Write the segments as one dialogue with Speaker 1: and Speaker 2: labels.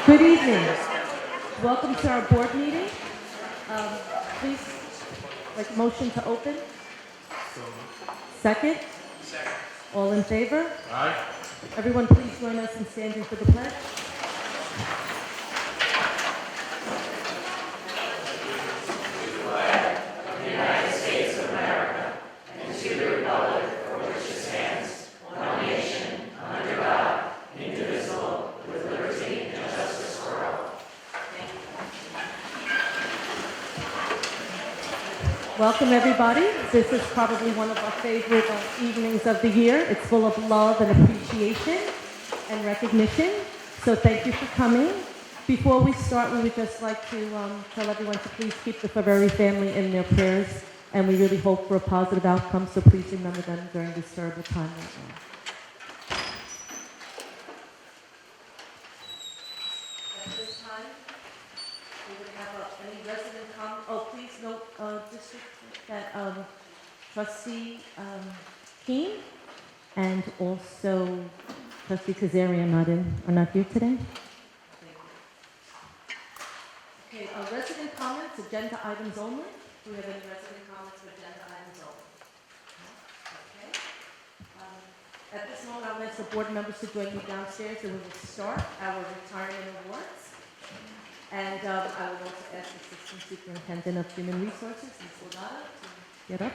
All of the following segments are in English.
Speaker 1: Good evening. Welcome to our board meeting. Please, like a motion to open. Second? All in favor?
Speaker 2: Aye.
Speaker 1: Everyone please join us in standing for the pledge. Welcome, everybody. This is probably one of our favorite evenings of the year. It's full of love and appreciation and recognition. So thank you for coming. Before we start, we would just like to tell everyone to please keep the Faveri family in their prayers, and we really hope for a positive outcome, so please remember them during this terrible time right now. At this time, we would have any resident comment. Oh, please note, district that Trustee Keene and also Trustee Kazarian are not here today. Okay, resident comments, agenda items only. Do we have any resident comments for agenda items only? Okay. At this moment, I'll ask the board members to join me downstairs, and we will start our retirement awards. And I will also ask the Assistant Superintendent of Human Resources, Ms. Lagata, to get up.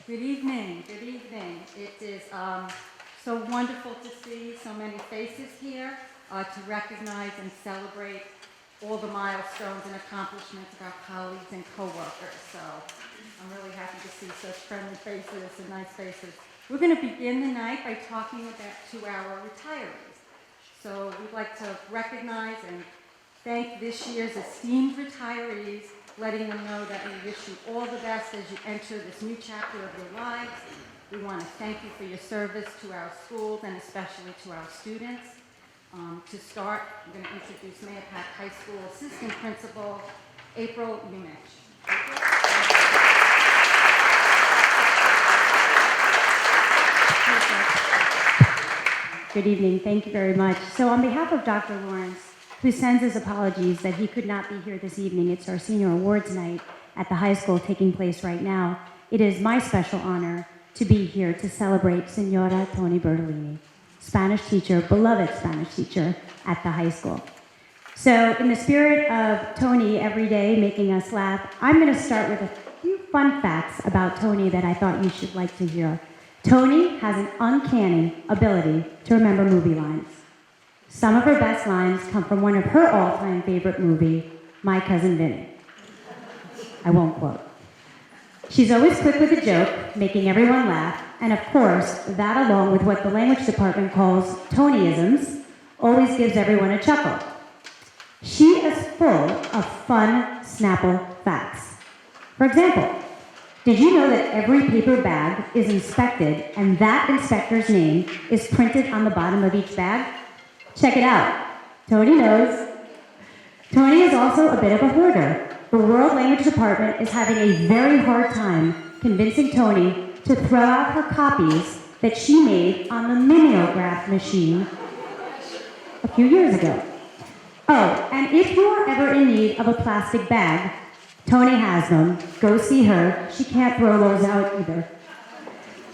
Speaker 3: Good evening, good evening. It is so wonderful to see so many faces here to recognize and celebrate all the milestones and accomplishments of our colleagues and co-workers. So I'm really happy to see such friendly faces and nice faces. We're going to begin the night by talking to our retirees. So we'd like to recognize and thank this year's esteemed retirees, letting them know that we wish you all the best as you enter this new chapter of your lives. We want to thank you for your service to our schools and especially to our students. To start, I'm going to introduce Mahopac High School Assistant Principal, April Umich.
Speaker 4: Good evening. Thank you very much. So on behalf of Dr. Lawrence, who sends his apologies that he could not be here this evening. It's our senior awards night at the high school taking place right now. It is my special honor to be here to celebrate Senora Toni Bertolini, Spanish teacher, beloved Spanish teacher at the high school. So in the spirit of Toni every day making us laugh, I'm going to start with a few fun facts about Toni that I thought you should like to hear. Toni has an uncanny ability to remember movie lines. Some of her best lines come from one of her all-time favorite movie, My Cousin Vinny. I won't quote. She's always quick with a joke, making everyone laugh, and of course, that along with what the language department calls Tonyisms, always gives everyone a chuckle. She is full of fun Snapple facts. For example, did you know that every paper bag is inspected and that inspector's name is printed on the bottom of each bag? Check it out. Toni knows. Toni is also a bit of a hoarder. The World Language Department is having a very hard time convincing Toni to throw out her copies that she made on the mimeograph machine a few years ago. Oh, and if you are ever in need of a plastic bag, Toni has them. Go see her. She can't throw those out either.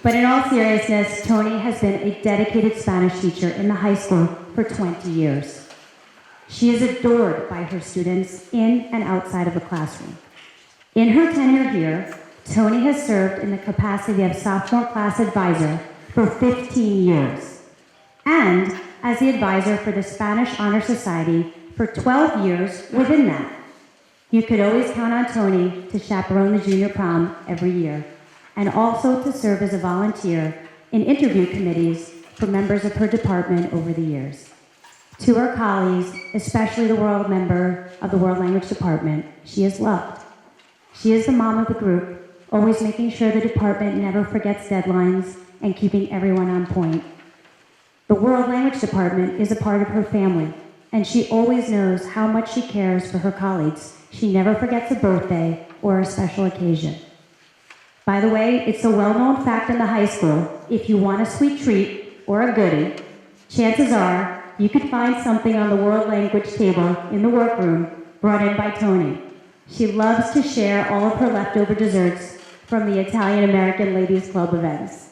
Speaker 4: But in all seriousness, Toni has been a dedicated Spanish teacher in the high school for 20 years. She is adored by her students in and outside of the classroom. In her tenure here, Toni has served in the capacity of sophomore class advisor for 15 years and as the advisor for the Spanish Honor Society for 12 years within that. You could always count on Tony to chaperone the junior prom every year, and also to serve as a volunteer in interview committees for members of her department over the years. To her colleagues, especially the world member of the World Language Department, she is loved. She is the mom of the group, always making sure the department never forgets deadlines and keeping everyone on point. The World Language Department is a part of her family, and she always knows how much she cares for her colleagues. She never forgets a birthday or a special occasion. By the way, it's a well-known fact in the high school, if you want a sweet treat or a goodie, chances are you could find something on the world language table in the workroom brought in by Tony. She loves to share all of her leftover desserts from the Italian-American Ladies Club events.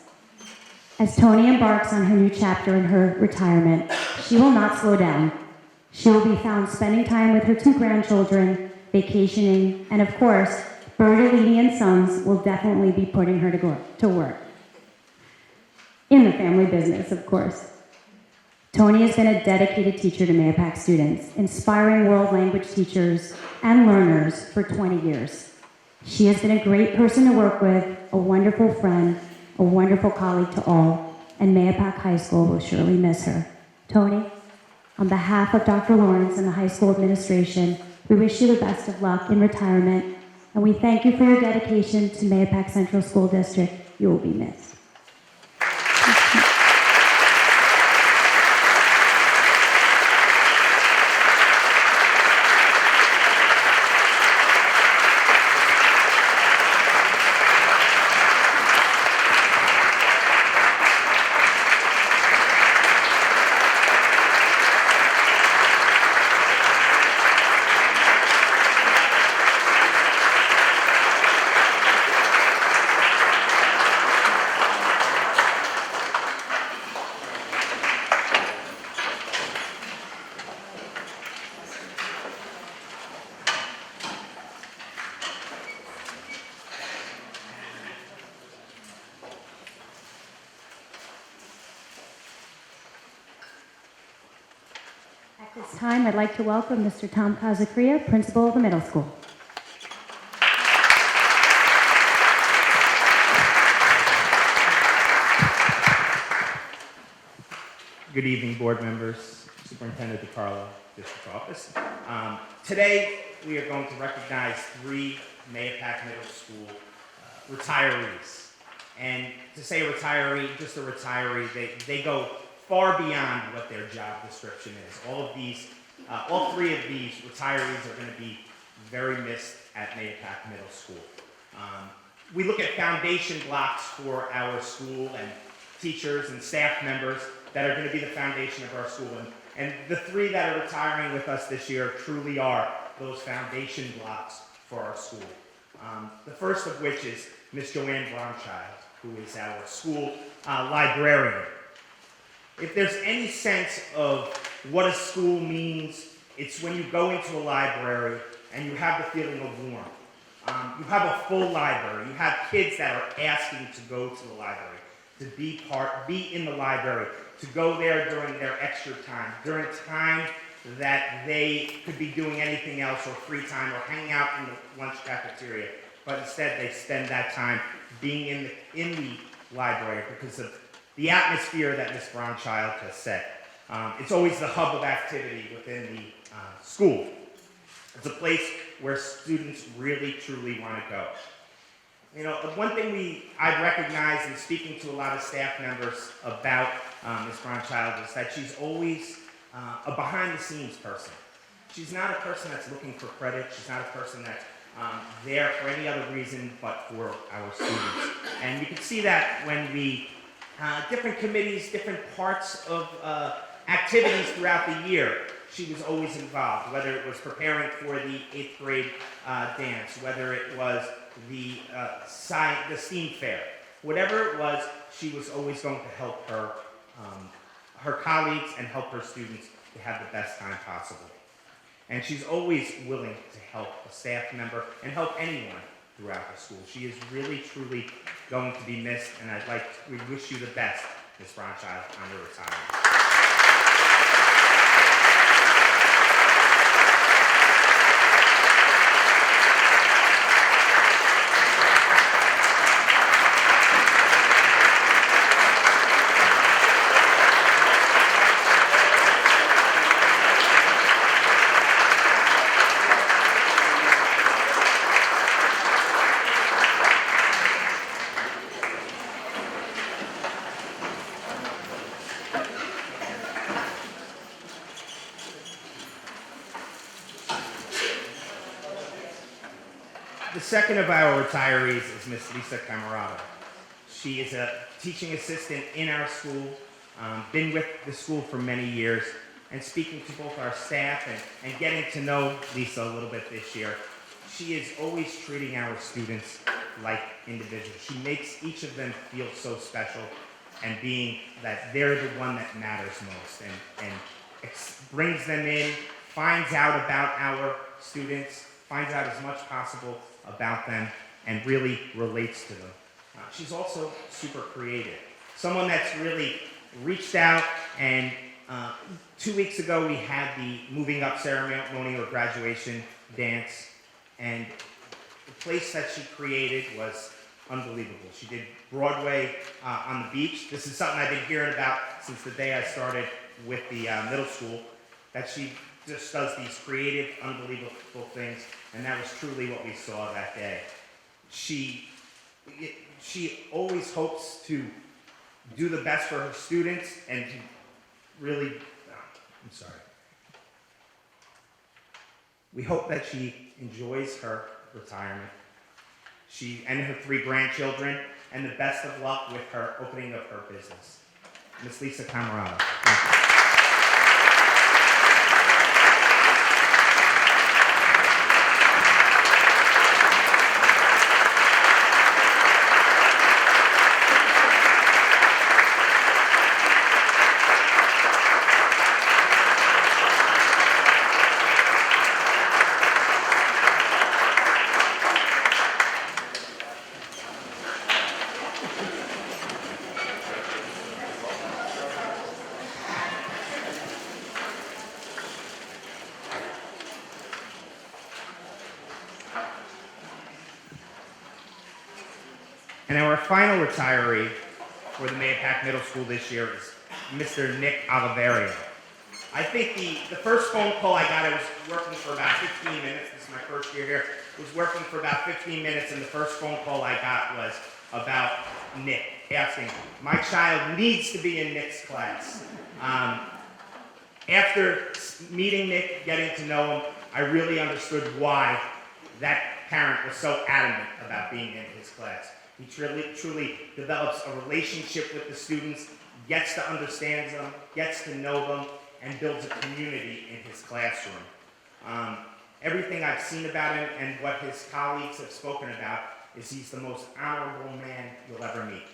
Speaker 4: As Tony embarks on her new chapter in her retirement, she will not slow down. She will be found spending time with her 2 grandchildren, vacationing, and of course, Bertolini and Sons will definitely be putting her to work. In the family business, of course. Tony has been a dedicated teacher to Mahopac students, inspiring world language teachers and learners for 20 years. She has been a great person to work with, a wonderful friend, a wonderful colleague to all, and Mahopac High School will surely miss her. Tony, on behalf of Dr. Lawrence and the high school administration, we wish you the best of luck in retirement, and we thank you for your dedication to Mahopac Central School District. You will be missed. At this time, I'd like to welcome Mr. Tom Kazacria, principal of the middle school.
Speaker 2: Good evening, board members, Superintendent DiCarlo, District Office. Today, we are going to recognize 3 Mahopac Middle School retirees. And to say retiree, just a retiree, they go far beyond what their job description is. All 3 of these retirees are going to be very missed at Mahopac Middle School. We look at foundation blocks for our school and teachers and staff members that are going to be the foundation of our school. And the 3 that are retiring with us this year truly are those foundation blocks for our school. The first of which is Miss Joanne Brownchild, who is our school librarian. If there's any sense of what a school means, it's when you go into a library and you have the feeling of warmth. You have a full library. You have kids that are asking to go to the library, to be in the library, to go there during their extra time, during time that they could be doing anything else or free time or hanging out in the lunch cafeteria. But instead, they spend that time being in the library because of the atmosphere that Ms. Brownchild has set. It's always the hub of activity within the school. It's a place where students really, truly want to go. You know, one thing I've recognized in speaking to a lot of staff members about Ms. Brownchild is that she's always a behind-the-scenes person. She's not a person that's looking for credit. She's not a person that's there for any other reason but for our students. And we can see that when different committees, different parts of activities throughout the year, she was always involved, whether it was preparing for the 8th grade dance, whether it was the STEAM fair. Whatever it was, she was always going to help her colleagues and help her students to have the best time possible. And she's always willing to help a staff member and help anyone throughout the school. She is really, truly going to be missed, and we wish you the best, Ms. Brownchild, on your retirement. The second of our retirees is Miss Lisa Camarado. She is a teaching assistant in our school, been with the school for many years, and speaking to both our staff and getting to know Lisa a little bit this year, she is always treating our students like individuals. She makes each of them feel so special, and being that they're the one that matters most, and brings them in, finds out about our students, finds out as much possible about them, and really relates to them. She's also super creative. Someone that's really reached out, and 2 weeks ago we had the moving up ceremony or graduation dance, and the place that she created was unbelievable. She did Broadway on the beach. This is something I've been hearing about since the day I started with the middle school, that she just does these creative, unbelievable things, and that was truly what we saw that day. She always hopes to do the best for her students and to really, we hope that she enjoys her retirement. She and her 3 grandchildren, and the best of luck with her opening of her business. Miss Lisa Camarado. Thank you. And our final retiree for the Mahopac Middle School this year is Mr. Nick Oliverio. I think the first phone call I got, I was working for about 15 minutes. This is my first year here. I was working for about 15 minutes, and the first phone call I got was about Nick, asking, my child needs to be in Nick's class. After meeting Nick, getting to know him, I really understood why that parent was so adamant about being in his class. He truly develops a relationship with the students, gets to understand them, gets to know them, and builds a community in his classroom. Everything I've seen about him and what his colleagues have spoken about is he's the most honorable man you'll ever meet.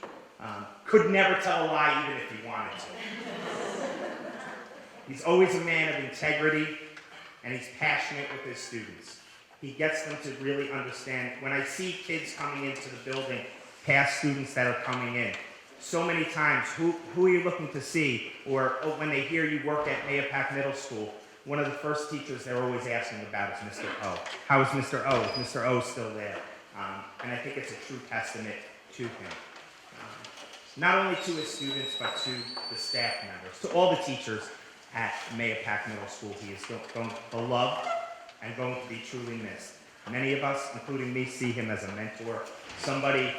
Speaker 2: Could never tell a lie even if he wanted to. He's always a man of integrity, and he's passionate with his students. He gets them to really understand. When I see kids coming into the building, past students that are coming in, so many times, who are you looking to see? Or when they hear you work at Mahopac Middle School, one of the first teachers they're always asking about is Mr. O. How is Mr. O? Is Mr. O still there? And I think it's a true testament to him. Not only to his students, but to the staff members, to all the teachers at Mahopac Middle School. He is beloved and going to be truly missed. Many of us, including me, see him as a mentor, somebody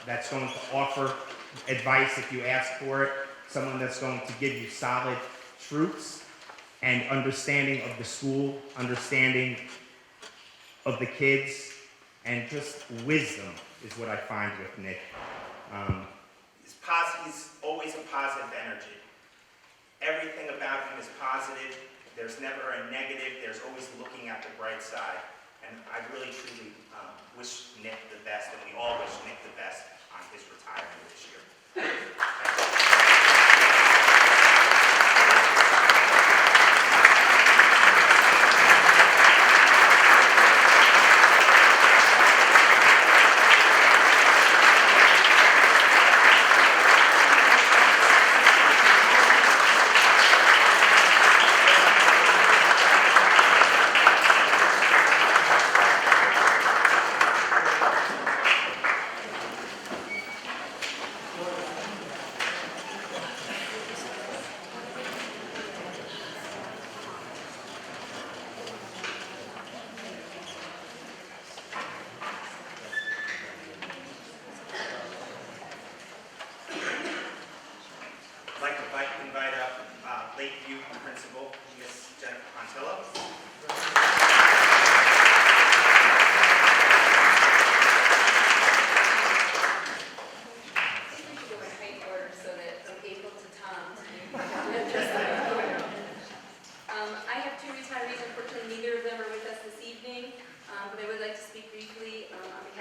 Speaker 2: that's going to offer advice if you ask for it, someone that's going to give you solid truths and understanding of the school, understanding of the kids, and just wisdom is what I find with Nick. He's always a positive energy. Everything about him is positive. There's never a negative. There's always looking at the bright side. And I really, truly wish Nick the best, and we all wish Nick the best on his retirement this year.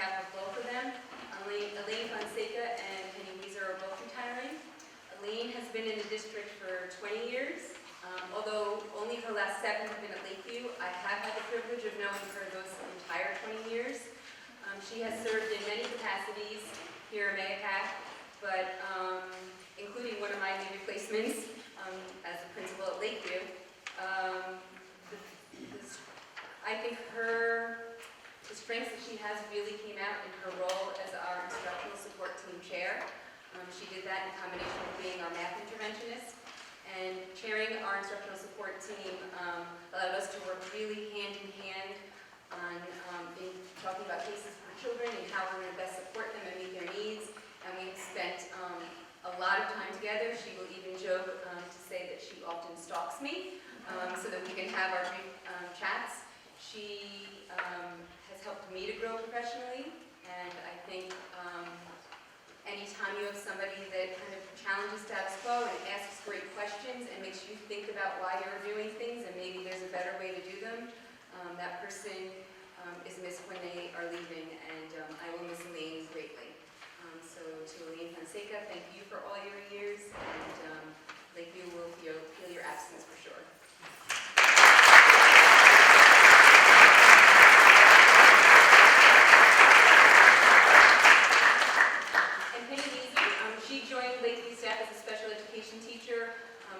Speaker 5: behalf of both of them. Elaine Fonseca and Penny Weezer are both retiring. Elaine has been in the district for 20 years. Although only her last 7 have been at Lakeview, I have had the privilege of knowing her those entire 20 years. She has served in many capacities here at Mayapack, but including one of my new replacements as a principal at Lakeview. I think the strengths that she has really came out in her role as our instructional support team chair. She did that in combination with being our math interventionist. And chairing our instructional support team allowed us to work really hand in hand on in talking about cases for children and how we're going to best support them and meet their needs. And we've spent a lot of time together. She will even joke to say that she often stalks me so that we can have our brief chats. She has helped me to grow professionally, and I think anytime you have somebody that kind of challenges status quo and asks great questions and makes you think about why you're doing things and maybe there's a better way to do them, that person is missed when they are leaving, and I will miss Elaine greatly. So to Elaine Fonseca, thank you for all your years, and Lakeview will feel your absence for sure. She joined Lakeview staff as a special education teacher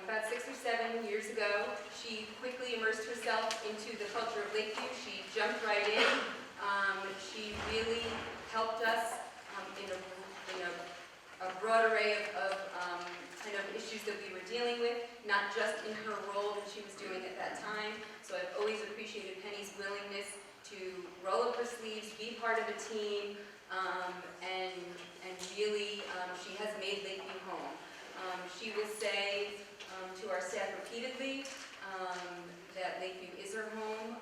Speaker 5: about 6 or 7 years ago. She quickly immersed herself into the culture of Lakeview. She jumped right in. She really helped us in a broad array of kind of issues that we were dealing with, not just in her role that she was doing at that time. So I've always appreciated Penny's willingness to roll up her sleeves, be part of a team, and really, she has made Lakeview home. She will say to our staff repeatedly that Lakeview is her home.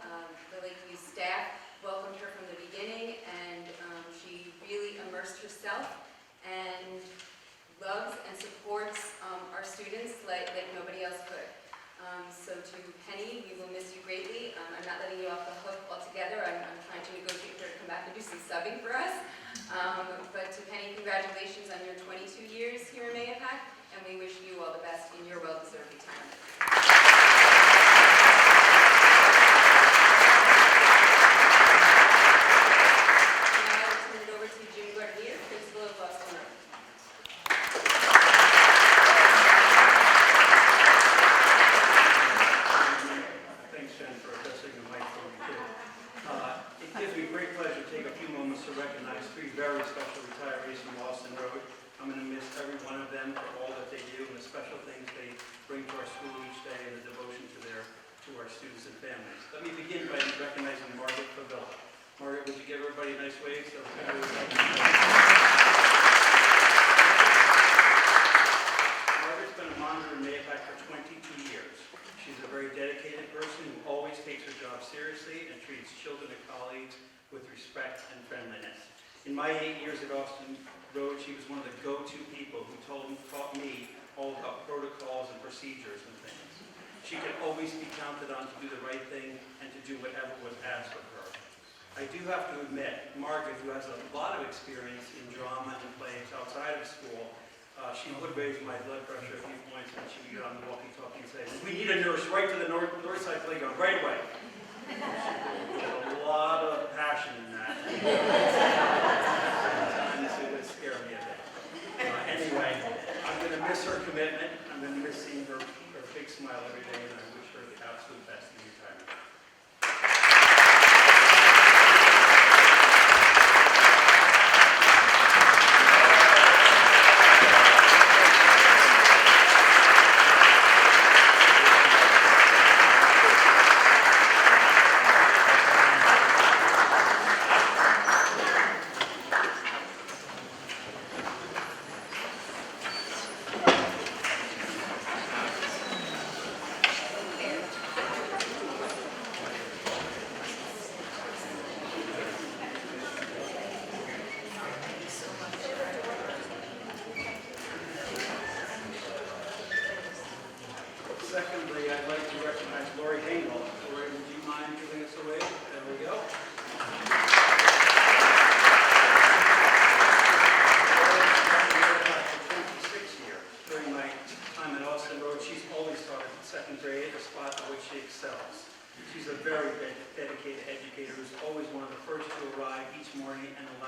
Speaker 5: The Lakeview staff welcomed her from the beginning, and she really immersed herself and loves and supports our students like nobody else could. So to Penny, we will miss you greatly. I'm not letting you off the hook altogether. I'm trying to negotiate for her to come back and do some subbing for us. But to Penny, congratulations on your 22 years here in Mayapack, and we wish you all the best in your well-deserved retirement. Now I will turn it over to Jim Gardner, principal of Boston Road.
Speaker 6: Thanks, Jen, for addressing the mic for me, too. It gives me great pleasure to take a few moments to recognize 3 very special retirees from Boston Road. I'm going to miss every one of them for all that they do and the special things they bring to our school each day and the devotion to our students and families. Let me begin by recognizing Margaret Favilla. Margaret, would you give everybody a nice wave? Margaret's been a monitor in Mayapack for 22 years. She's a very dedicated person who always takes her job seriously and treats children and colleagues with respect and friendliness. In my 8 years at Boston Road, she was one of the go-to people who taught me all about protocols and procedures and things. She could always be counted on to do the right thing and to do whatever was asked of her. I do have to admit, Margaret, who has a lot of experience in drama and plays outside of school, she would raise my blood pressure a few points when she would get on the walkie-talkie and say, "We need a nurse right to the north side playground right away." There's a lot of passion in that. Sometimes it would scare me a bit. Anyway, I'm going to miss her commitment. I'm going to miss seeing her big smile every day, and I wish her the absolute best in retirement.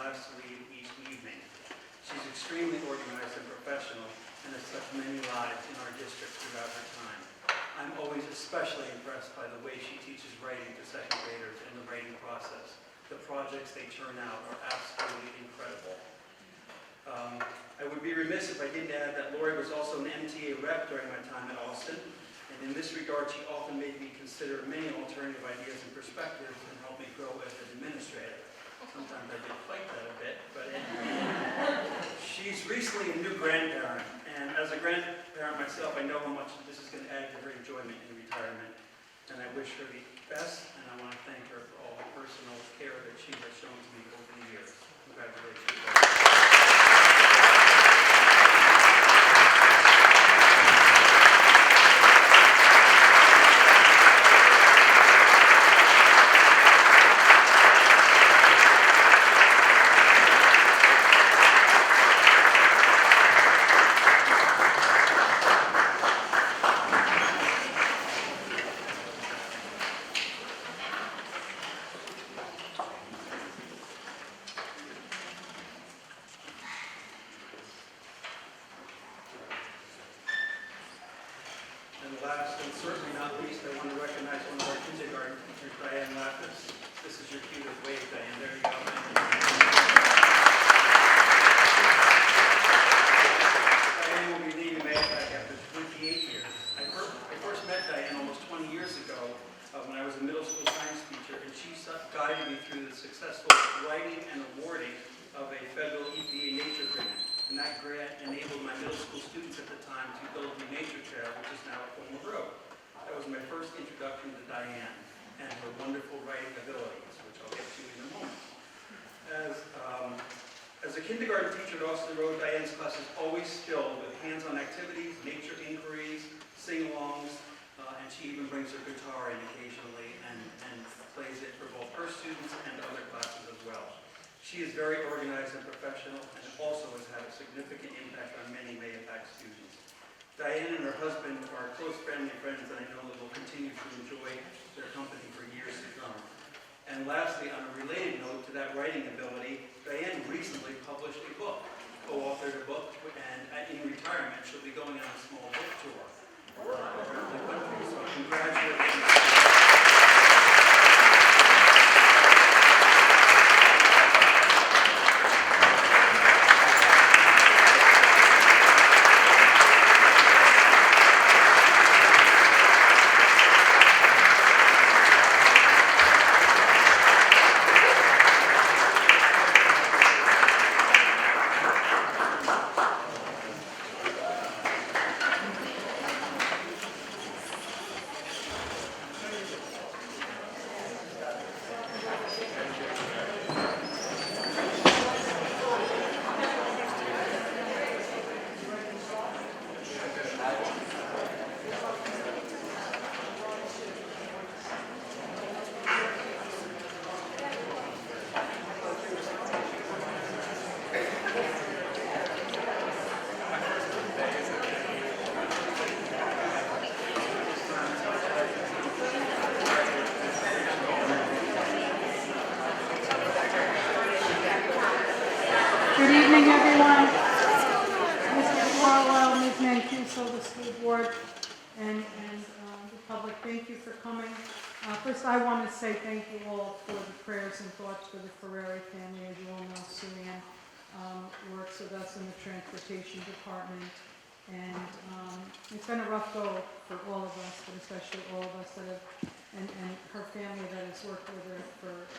Speaker 6: laughs lead each evening. She's extremely organized and professional and has touched many lives in our district throughout her time. I'm always especially impressed by the way she teaches writing to second graders and the writing process. The projects they turn out are absolutely incredible. I would be remiss if I didn't add that Lori was also an MTA rep during my time at Austin, and in this regard, she often made me consider many alternative ideas and perspectives and helped me grow as an administrator. Sometimes I did fight that a bit, but anyway. She's recently a new grandparent, and as a grandparent myself, I know how much this is going to add to her enjoyment in retirement, and I wish her the best, and I want to thank her for all the personal care that she has shown to me over the years. Congratulations, Lori. And last, and certainly not least, I want to recognize one of our kindergarten teachers, Diane Lapis. This is your cue to wave, Diane. There you go. Diane will be leaving Mayapack after 28 years. I first met Diane almost 20 years ago when I was a middle school science teacher, and she guided me through the successful writing and awarding of a federal EPA nature grant. And that grant enabled my middle school students at the time to build the nature trail, which is now at Fulmer Road. That was my first introduction to Diane and her wonderful writing abilities, which I'll get to in a moment. As a kindergarten teacher at Austin Road, Diane's class is always filled with hands-on activities, nature inquiries, sing-alongs, and she even brings her guitar in occasionally and plays it for both her students and other classes as well. She is very organized and professional and also has had a significant impact on many Mayapack students. Diane and her husband are close family friends, and I know that we'll continue to enjoy their company for years to come. And lastly, on a related note to that writing ability, Diane recently published a book, co-authored a book, and in retirement she'll be going on a small book tour around the country. So congratulations.
Speaker 7: Good evening, everyone. Mr. Carlisle, Ms. Mancuso, the school board, and the public, thank you for coming. First, I want to say thank you all for the prayers and thoughts for the Ferreri family. As you all know, Sue-Ann works with us in the transportation department, and it's been a rough go for all of us, but especially all of us that have, and her family that has worked with her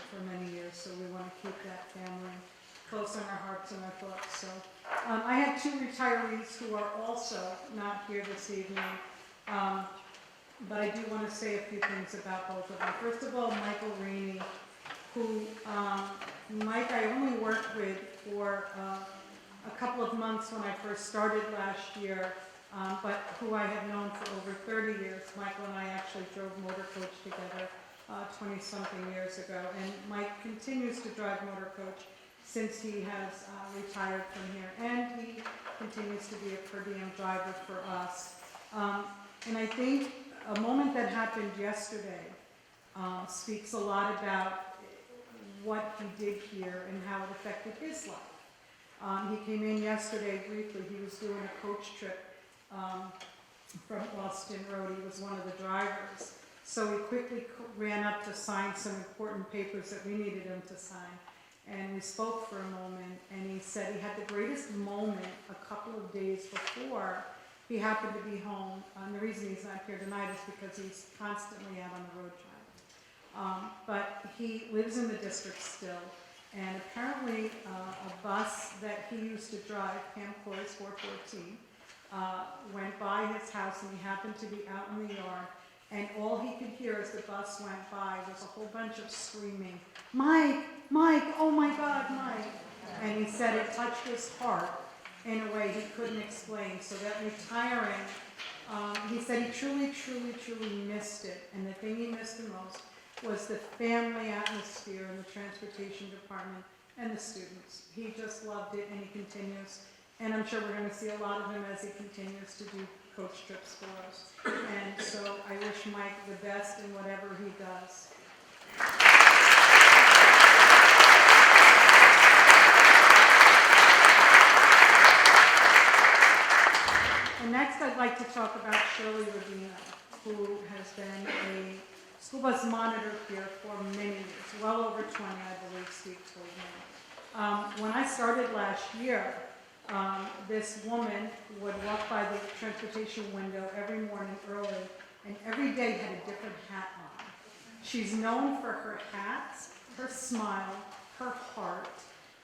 Speaker 7: for many years. So we want to keep that family close in our hearts and our thoughts. So I have two retirees who are also not here this evening, but I do want to say a few things about both of them. First of all, Michael Rainey, who Mike I only worked with for a couple of months when I first started last year, but who I have known for over 30 years. Michael and I actually drove motor coach together 20-something years ago, and Mike continues to drive motor coach since he has retired from here, and he continues to be a per diem driver for us. And I think a moment that happened yesterday speaks a lot about what he did here and how it affected his life. He came in yesterday briefly. He was doing a coach trip from Austin Road. He was one of the drivers. So he quickly ran up to sign some important papers that we needed him to sign. And we spoke for a moment, and he said he had the greatest moment a couple of days before he happened to be home. The reason he's not here tonight is because he's constantly out on the road driving. But he lives in the district still, and apparently a bus that he used to drive, Pam Corey's 414, went by his house, and he happened to be out in the yard, and all he could hear as the bus went by was a whole bunch of screaming, "Mike, Mike, oh my God, Mike." And he said it touched his heart in a way he couldn't explain. So that retiring, he said he truly, truly, truly missed it. And the thing he missed the most was the family atmosphere in the transportation department and the students. He just loved it, and he continues. And I'm sure we're going to see a lot of him as he continues to do coach trips for us. And so I wish Mike the best in whatever he does. And next I'd like to talk about Shirley Rubino, who has been a school bus monitor here for many years, well over 20, I believe Steve told me. When I started last year, this woman would walk by the transportation window every morning early, and every day had a different hat on. She's known for her hats, her smile, her heart,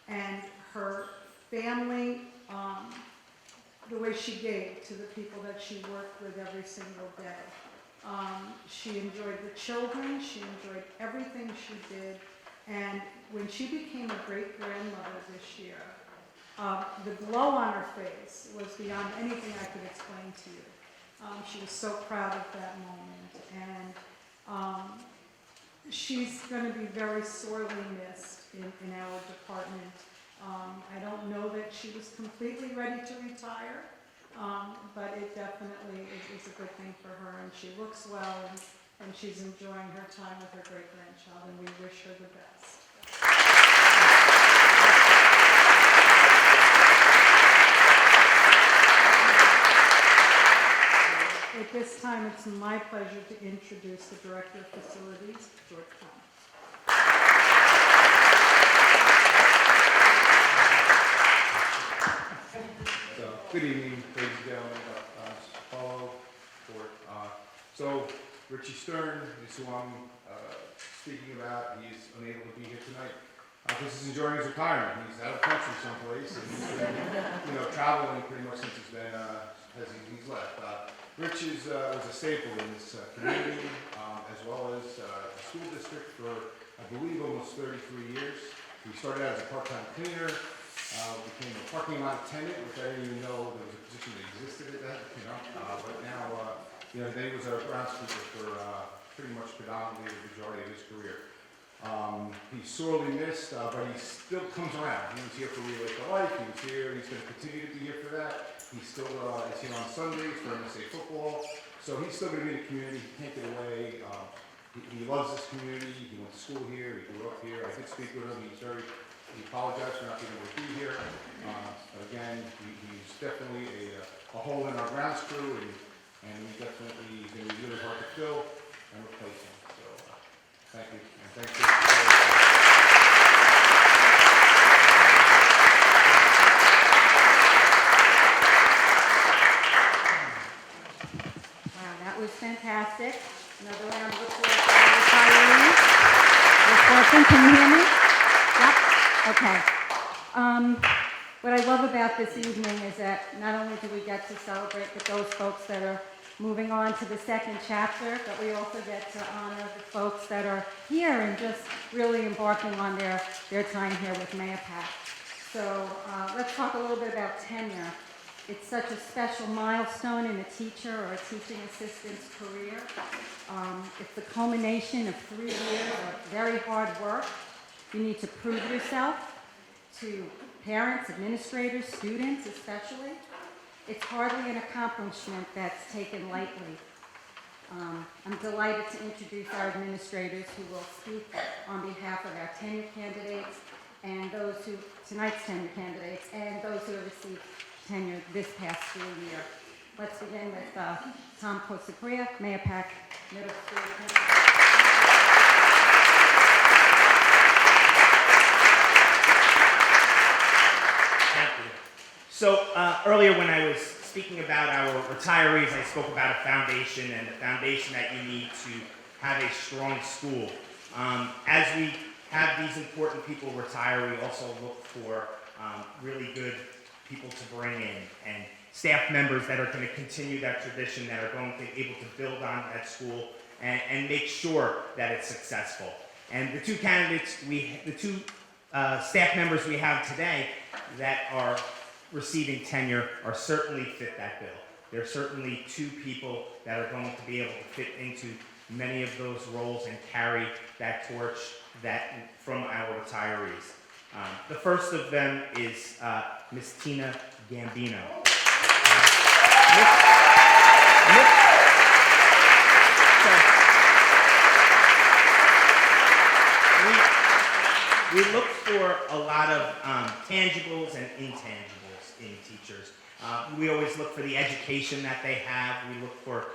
Speaker 7: and her family, the way she gave to the people that she worked with every single day. She enjoyed the children, she enjoyed everything she did, and when she became a great-grandmother this year, the glow on her face was beyond anything I could explain to you. She was so proud of that moment, and she's going to be very sorely missed in our department. I don't know that she was completely ready to retire, but it definitely is a good thing for her, and she looks well, and she's enjoying her time with her great-grandchild, and we wish her the best. At this time, it's my pleasure to introduce the Director of Facilities, George Plum.
Speaker 8: So, good evening, ladies and gentlemen, Paulo, Court. So, Richie Stern is who I'm speaking about. He's unable to be here tonight because he's enjoying his retirement. He's out of country someplace, and he's been, traveling pretty much since he's left. Rich was a staple in this community, as well as the school district for, I believe, almost 33 years. He started out as a part-time cleaner. Became a parking lot attendant, which I didn't even know there was a position that existed at that, but now, then he was a groundskeeper for pretty much predominantly the majority of his career. He's sorely missed, but he still comes around. He was here for Relay for Life, he was here, he's going to continue to be here for that. He still is here on Sundays for MSA football, so he's still going to be in the community, he can't get away. He loves this community, he went to school here, he grew up here, I did speak with him, he apologized for not being able to be here. But again, he's definitely a hole in our grounds crew, and he definitely is going to be really hard to fill and replace him. So, thank you, and thank you.
Speaker 3: Wow, that was fantastic. Another round of applause for our retirees. This working, can you hear me? Yep, okay. What I love about this evening is that not only do we get to celebrate with those folks that are moving on to the second chapter, but we also get to honor the folks that are here and just really embarking on their time here with MAYAPAC. So let's talk a little bit about tenure. It's such a special milestone in a teacher or a teaching assistant's career. It's the culmination of 3 years of very hard work. You need to prove yourself to parents, administrators, students especially. It's hardly an accomplishment that's taken lightly. I'm delighted to introduce our administrators who will speak on behalf of our tenure candidates and tonight's tenure candidates, and those who have received tenure this past school year. Let's begin with Tom Cosapria, Mayapack Middle School Principal.
Speaker 2: Thank you. So earlier when I was speaking about our retirees, I spoke about a foundation and the foundation that you need to have a strong school. As we have these important people retire, we also look for really good people to bring in and staff members that are going to continue that tradition, that are going to be able to build on that school and make sure that it's successful. And the two candidates, the two staff members we have today that are receiving tenure are certainly fit that bill. They're certainly two people that are going to be able to fit into many of those roles and carry that torch from our retirees. The first of them is Ms. Tina Gambino. We look for a lot of tangibles and intangibles in teachers. We always look for the education that they have. We look for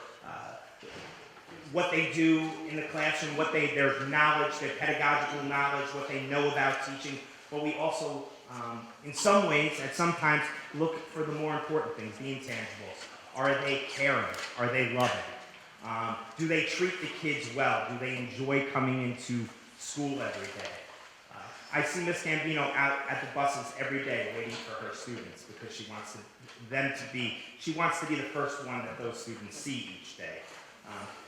Speaker 2: what they do in the classroom, their knowledge, their pedagogical knowledge, what they know about teaching. But we also, in some ways, at some times, look for the more important things, the intangibles. Are they caring? Are they loving? Do they treat the kids well? Do they enjoy coming into school every day? I see Ms. Gambino out at the buses every day waiting for her students because she wants to be the first one that those students see each day.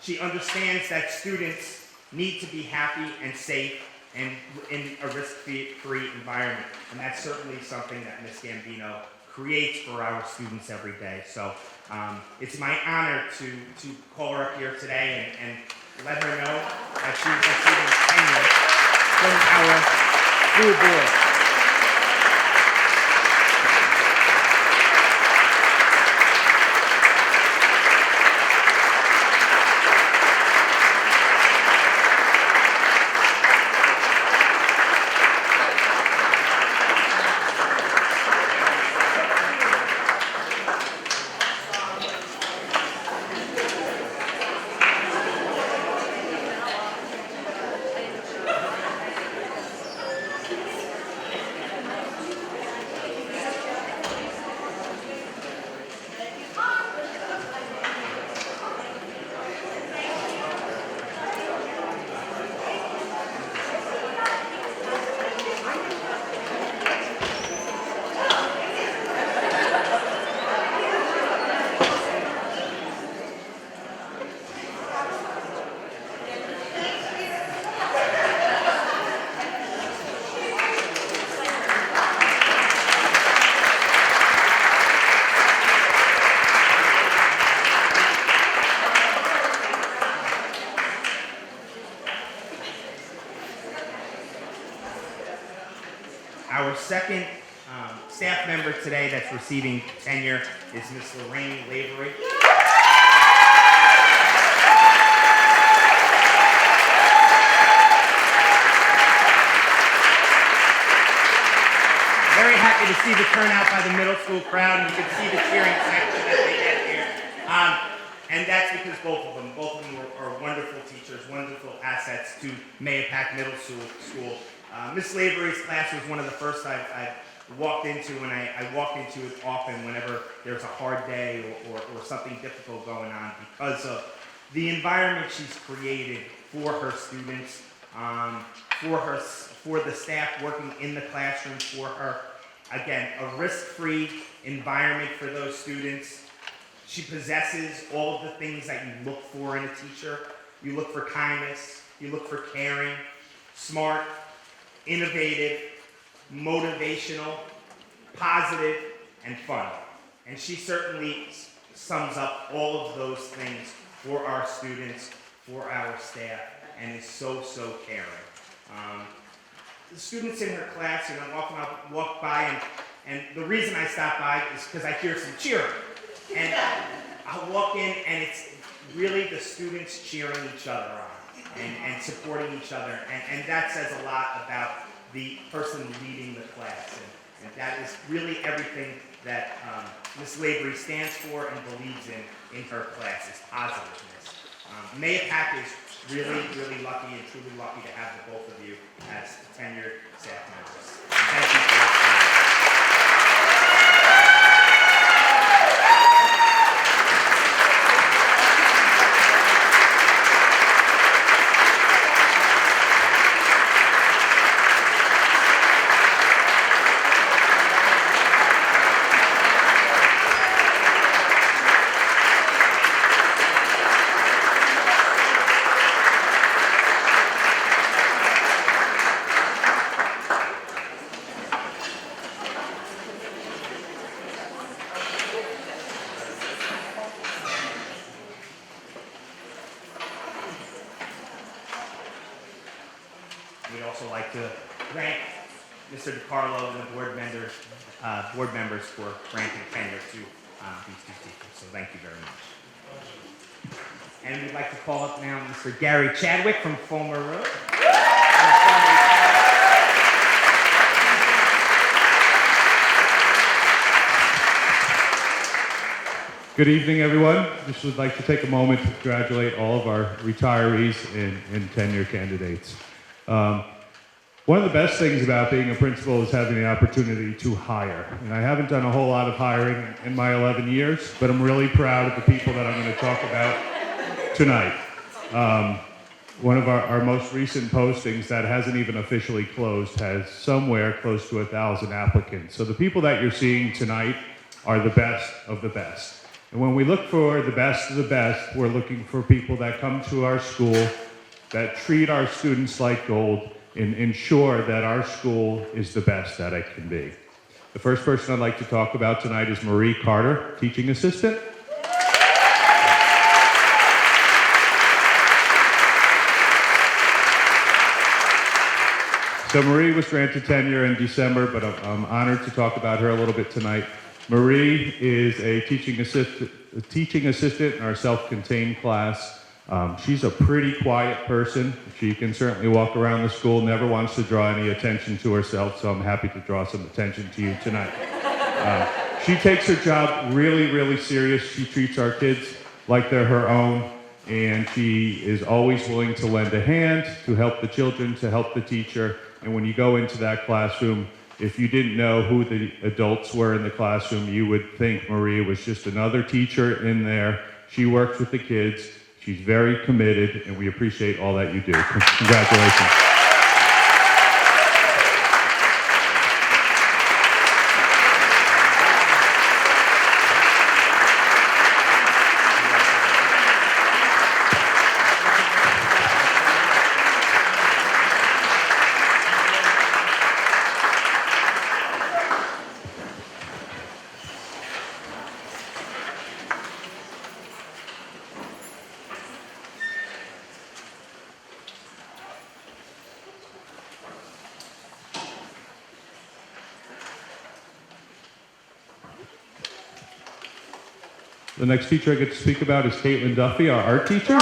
Speaker 2: She understands that students need to be happy and safe and in a risk-free environment, and that's certainly something that Ms. Gambino creates for our students every day. So it's my honor to call her up here today and let her know that she's receiving tenure from our school board. Our second staff member today that's receiving tenure is Ms. Lorraine Lavery. Very happy to see the turnout by the middle school crowd, and you can see the cheering section that they get here. And that's because both of them are wonderful teachers, wonderful assets to Mayapack Middle School. Ms. Lavery's class was one of the first I walked into, and I walk into it often whenever there's a hard day or something difficult going on because of the environment she's created for her students, for the staff working in the classroom for her. Again, a risk-free environment for those students. She possesses all of the things that you look for in a teacher. You look for kindness, you look for caring, smart, innovative, motivational, positive, and fun. And she certainly sums up all of those things for our students, for our staff, and is so caring. The students in her class, I walk by, and the reason I stop by is because I hear some cheering. And I'll walk in, and it's really the students cheering each other on and supporting each other. And that says a lot about the person leading the class. And that is really everything that Ms. Lavery stands for and believes in her class, is positiveness. Mahopac is really, really lucky and truly lucky to have the both of you as tenured staff members. Thank you for your time. We'd also like to thank Mr. DiCarlo and the board members for granting tenure to these two teachers. So thank you very much. And we'd like to call up now Mr. Gary Chadwick from Fulmer Road.
Speaker 9: Good evening, everyone. Just would like to take a moment to congratulate all of our retirees and tenure candidates. One of the best things about being a principal is having the opportunity to hire. And I haven't done a whole lot of hiring in my 11 years, but I'm really proud of the people that I'm going to talk about tonight. One of our most recent postings that hasn't even officially closed has somewhere close to 1,000 applicants. So the people that you're seeing tonight are the best of the best. And when we look for the best of the best, we're looking for people that come to our school, that treat our students like gold, and ensure that our school is the best that it can be. The first person I'd like to talk about tonight is Marie Carter, teaching assistant. So Marie was granted tenure in December, but I'm honored to talk about her a little bit tonight. Marie is a teaching assistant in our self-contained class. She's a pretty quiet person. She can certainly walk around the school, never wants to draw any attention to herself, so I'm happy to draw some attention to you tonight. She takes her job really, really serious. She treats our kids like they're her own, and she is always willing to lend a hand, to help the children, to help the teacher. And when you go into that classroom, if you didn't know who the adults were in the classroom, you would think Marie was just another teacher in there. She works with the kids. She's very committed, and we appreciate all that you do. Congratulations. The next teacher I get to speak about is Caitlin Duffy, our art teacher.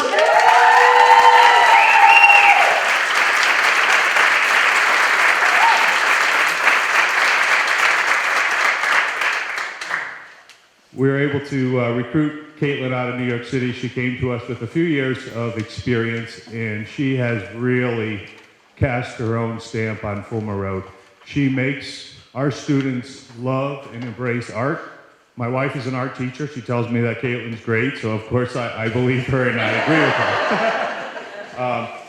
Speaker 9: We were able to recruit Caitlin out of New York City. She came to us with a few years of experience, and she has really cast her own stamp on Fulmer Road. She makes our students love and embrace art. My wife is an art teacher. She tells me that Caitlin's great, so of course I believe her and I agree with her.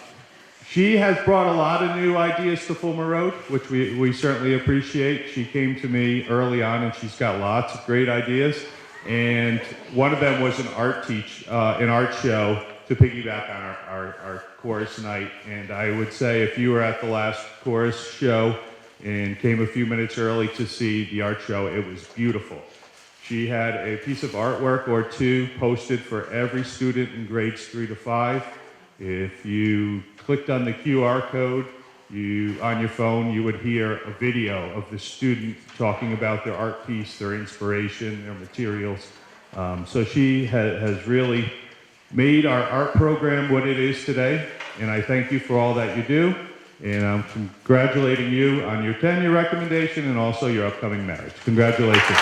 Speaker 9: She has brought a lot of new ideas to Fulmer Road, which we certainly appreciate. She came to me early on, and she's got lots of great ideas. And one of them was an art show to piggyback on our chorus night. And I would say if you were at the last chorus show and came a few minutes early to see the art show, it was beautiful. She had a piece of artwork or two posted for every student in grades 3 to 5. If you clicked on the QR code on your phone, you would hear a video of the student talking about their art piece, their inspiration, their materials. So she has really made our art program what it is today, and I thank you for all that you do, and I'm congratulating you on your tenure recommendation and also your upcoming marriage. Congratulations.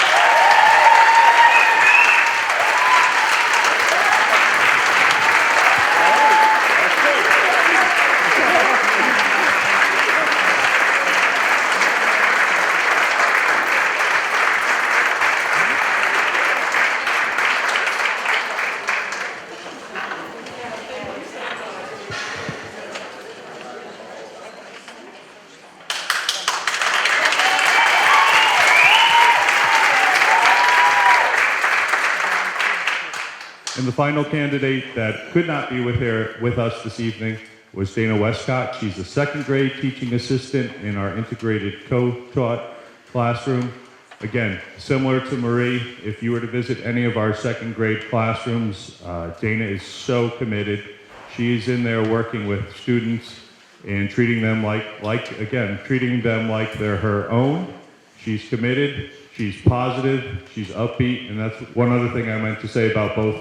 Speaker 9: And the final candidate that could not be with us this evening was Dana Westcott. She's a second grade teaching assistant in our integrated co-taught classroom. Again, similar to Marie, if you were to visit any of our second grade classrooms, Dana is so committed. She's in there working with students and treating them treating them like they're her own. She's committed. She's positive, she's upbeat, and that's one other thing I meant to say about both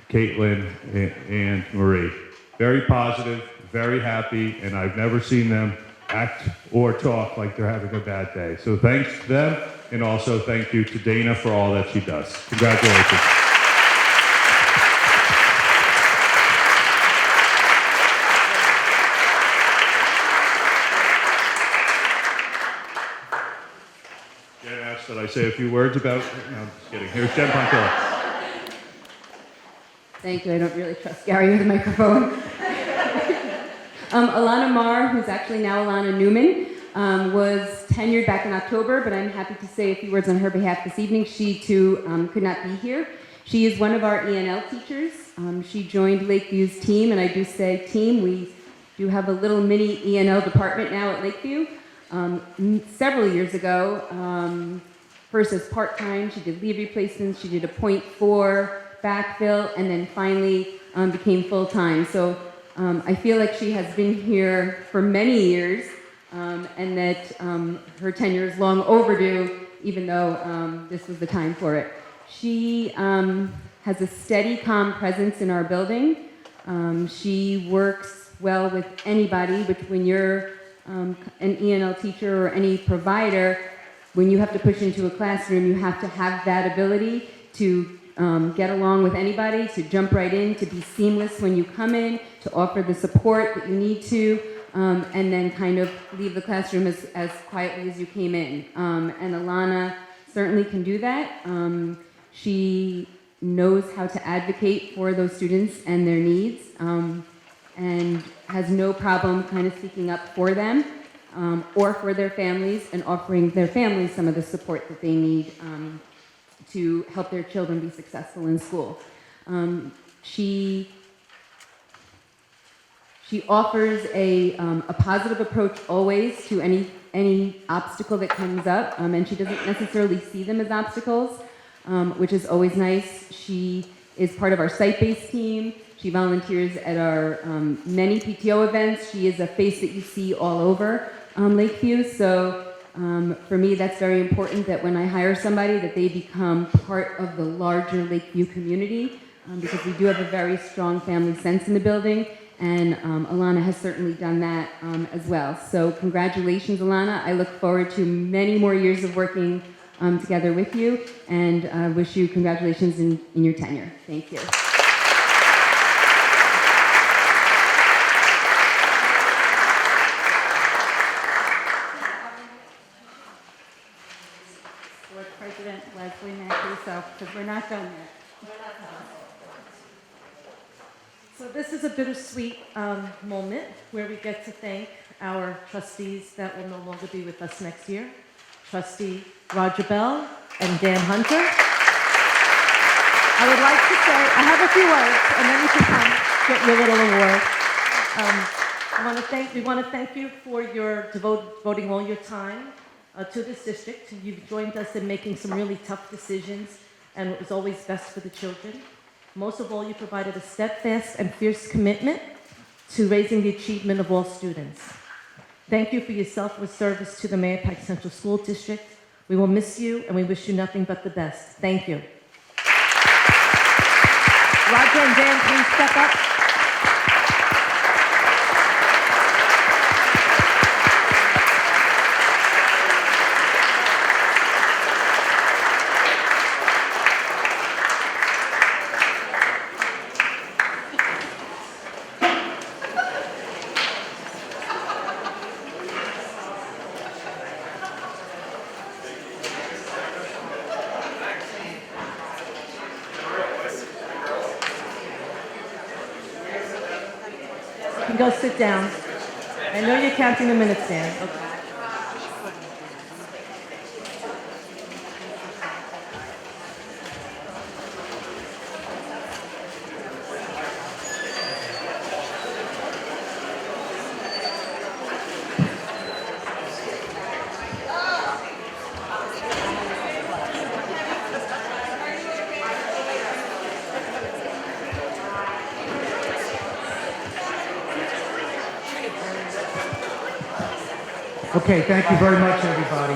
Speaker 9: Caitlin and Marie. Very positive, very happy, and I've never seen them act or talk like they're having a bad day. So thanks to them, and also thank you to Dana for all that she does. Congratulations. That I say a few words about. No, I'm just kidding. Here's Jen Pontillo.
Speaker 10: Thank you. I don't really trust Gary with a microphone. Alana Marr, who's actually now Alana Newman, was tenured back in October, but I'm happy to say a few words on her behalf this evening. She, too, could not be here. She is one of our ENL teachers. She joined Lakeview's team, and I do say team. We do have a little mini ENL department now at Lakeview. Several years ago, first as part-time, she did leave replacements, she did a .4 backfill, and then finally became full-time. So I feel like she has been here for many years, and that her tenure is long overdue, even though this was the time for it. She has a steady, calm presence in our building. She works well with anybody, but when you're an ENL teacher or any provider, when you have to push into a classroom, you have to have that ability to get along with anybody, to jump right in, to be seamless when you come in, to offer the support that you need to, and then kind of leave the classroom as quietly as you came in. And Alana certainly can do that. She knows how to advocate for those students and their needs, and has no problem kind of speaking up for them or for their families and offering their families some of the support that they need to help their children be successful in school. She offers a positive approach always to any obstacle that comes up, and she doesn't necessarily see them as obstacles, which is always nice. She is part of our site-based team. She volunteers at our many PTO events. She is a face that you see all over Lakeview. So for me, that's very important that when I hire somebody, that they become part of the larger Lakeview community, because we do have a very strong family sense in the building, and Alana has certainly done that as well. So congratulations, Alana. I look forward to many more years of working together with you, and wish you congratulations in your tenure. Thank you.
Speaker 3: Board President Leslie Mancuso, because we're not done yet.
Speaker 1: So this is a bittersweet moment where we get to thank our trustees that will no longer be with us next year. Trustee Roger Bell and Dan Hunter. I would like to say, I have a few words, and then you can come get your little award. We want to thank you for your devoting all your time to this district. You've joined us in making some really tough decisions, and it was always best for the children. Most of all, you provided a steadfast and fierce commitment to raising the achievement of all students. Thank you for your selfless service to the Mahopac Central School District. We will miss you, and we wish you nothing but the best. Thank you. Roger and Dan, please step up. You can go sit down. I know you're counting the minutes, Dan. Okay.
Speaker 11: Okay, thank you very much, everybody.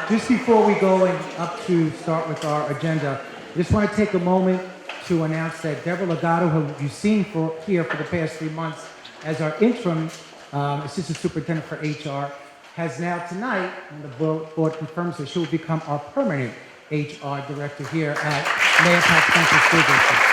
Speaker 11: Just before we go up to start with our agenda, I just want to take a moment to announce that Deborah Legato, who you've seen here for the past 3 months as our interim assistant superintendent for HR, has now tonight, when the board confirms that she will become our permanent HR director here at Mahopac Central School District.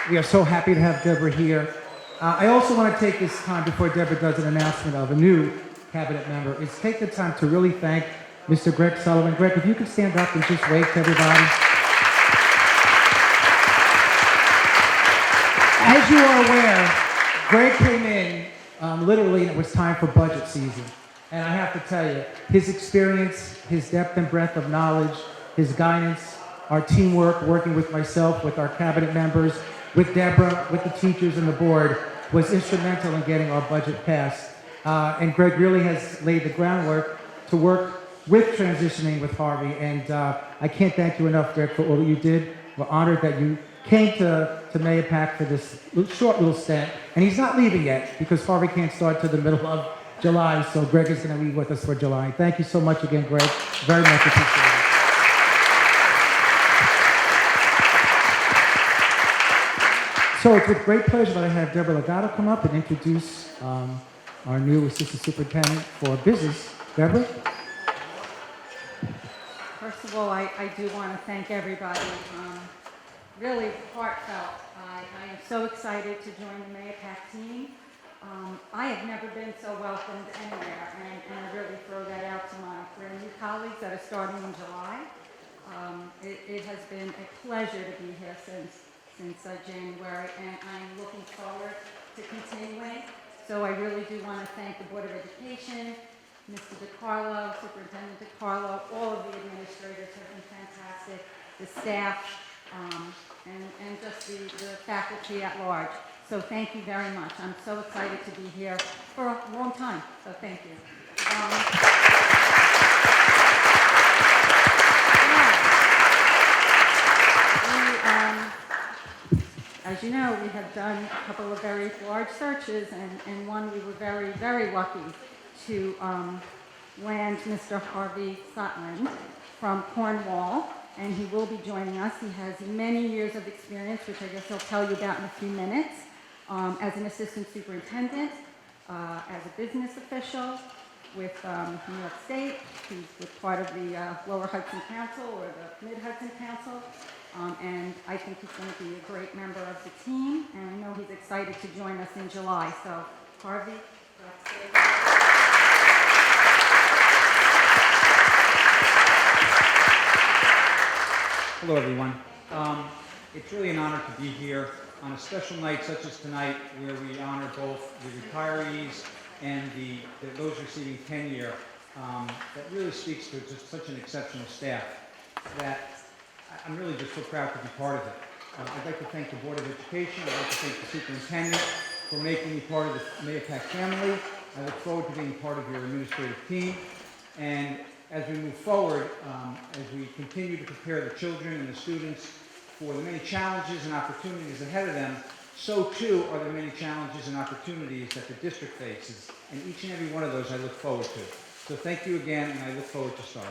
Speaker 11: We are so happy to have Deborah here. I also want to take this time before Deborah does an announcement of a new cabinet member, is take the time to really thank Mr. Greg Sullivan. Greg, if you could stand up and just wave to everybody. As you are aware, Greg came in literally and it was time for budget season. And I have to tell you, his experience, his depth and breadth of knowledge, his guidance, our teamwork, working with myself, with our cabinet members, with Deborah, with the teachers and the board, was instrumental in getting our budget passed. And Greg really has laid the groundwork to work with transitioning with Harvey. And I can't thank you enough, Greg, for all that you did. We're honored that you came to Mahopac for this short little stint. And he's not leaving yet because Harvey can't start till the middle of July. So Greg is going to be with us for July. Thank you so much again, Greg. Very much appreciated. So it's with great pleasure that I have Deborah Legato come up and introduce our new Assistant Superintendent for Business. Deborah?
Speaker 3: First of all, I do want to thank everybody. Really heartfelt. I am so excited to join the Mahopac team. I have never been so welcomed anywhere, and I really throw that out to my brand new colleagues that are starting in July. It has been a pleasure to be here since January, and I'm looking forward to continuing. So I really do want to thank the Board of Education, Mr. DiCarlo, Superintendent DiCarlo, all of the administrators have been fantastic, the staff, and just the faculty at large. So thank you very much. I'm so excited to be here for a long time, so thank you. As you know, we have done a couple of very large searches, and one we were very, very lucky to land Mr. Harvey Sutland from Cornwall, and he will be joining us. He has many years of experience, which I guess he'll tell you about in a few minutes, as an assistant superintendent, as a business official with New York State. He was part of the Lower Hudson Council or the Mid-Hudson Council. And I think he's going to be a great member of the team, and I know he's excited to join us in July. So, Harvey,
Speaker 12: Hello, everyone. It's really an honor to be here on a special night such as tonight, where we honor both the retirees and those receiving tenure. That really speaks to just such an exceptional staff that I'm really just so proud to be part of it. I'd like to thank the Board of Education. I'd like to thank the superintendent for making me part of the Mahopac family. I look forward to being part of your administrative team. And as we move forward, as we continue to prepare the children and the students for the many challenges and opportunities ahead of them, so too are the many challenges and opportunities that the district faces. And each and every one of those I look forward to. So thank you again, and I look forward to starting.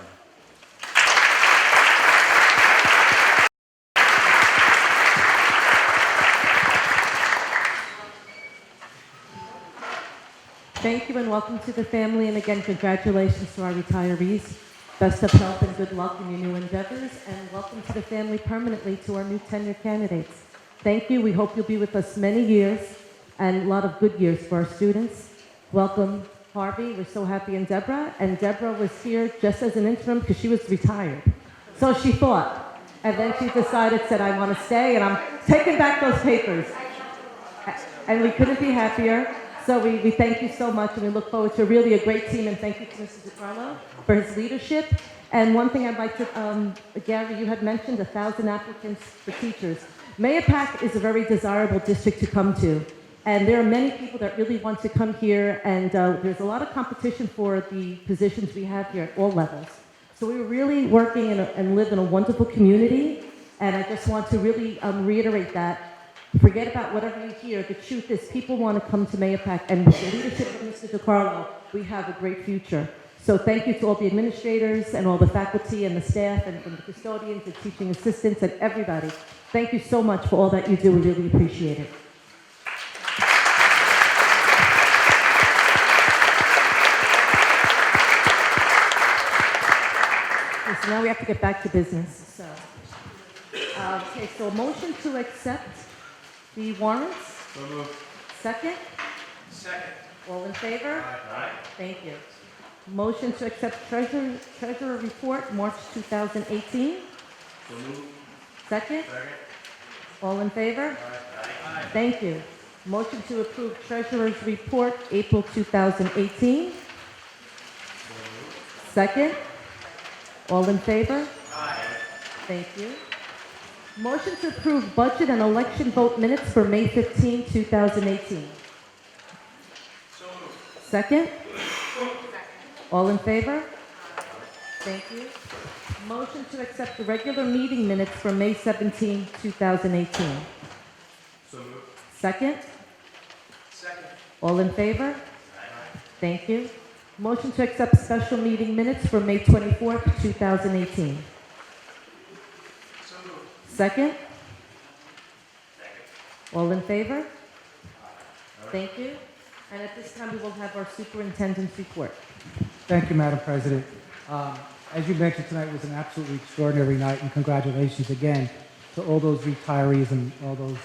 Speaker 1: Thank you and welcome to the family, and again, congratulations to our retirees. Best of health and good luck in your new endeavors, and welcome to the family permanently to our new tenure candidates. Thank you. We hope you'll be with us many years and a lot of good years for our students. Welcome, Harvey. We're so happy, and Deborah was here just as an interim because she was retired. So she thought, and then she decided, said, I want to stay, and I'm taking back those papers. And we couldn't be happier. So we thank you so much, and we look forward to really a great team, and thank you to Mr. DiCarlo for his leadership. And one thing I'd like to, Gary, you had mentioned 1,000 applicants for teachers. Mahopac is a very desirable district to come to, and there are many people that really want to come here, and there's a lot of competition for the positions we have here at all levels. So we're really working and live in a wonderful community, and I just want to really reiterate that. Forget about whatever you hear. The truth is people want to come to Mahopac, and with the leadership of Mr. DiCarlo, we have a great future. So thank you to all the administrators and all the faculty and the staff and the custodians and teaching assistants and everybody. Thank you so much for all that you do. We really appreciate it. Okay, so now we have to get back to business. So a motion to accept the warrants?
Speaker 8: So moved.
Speaker 1: Second?
Speaker 6: Second.
Speaker 1: All in favor?
Speaker 6: Aye.
Speaker 1: Thank you. Motion to accept treasurer report, March 2018?
Speaker 8: So moved.
Speaker 1: Second?
Speaker 6: Second.
Speaker 1: All in favor?
Speaker 6: Aye.
Speaker 1: Thank you. Motion to approve treasurer's report, April 2018? Second? All in favor?
Speaker 6: Aye.
Speaker 1: Thank you. Motion to approve budget and election vote minutes for May 15, 2018.
Speaker 6: So moved.
Speaker 1: Second? All in favor? Thank you. Motion to accept the regular meeting minutes for May 17, 2018.
Speaker 8: So moved.
Speaker 1: Second?
Speaker 6: Second.
Speaker 1: All in favor?
Speaker 6: Aye.
Speaker 1: Thank you. Motion to accept special meeting minutes for May 24, 2018.
Speaker 6: So moved.
Speaker 1: Second?
Speaker 6: Second.
Speaker 1: All in favor? Thank you. And at this time, we will have our superintendent's report.
Speaker 11: Thank you, Madam President. As you mentioned, tonight was an absolutely extraordinary night, and congratulations again to all those retirees and all those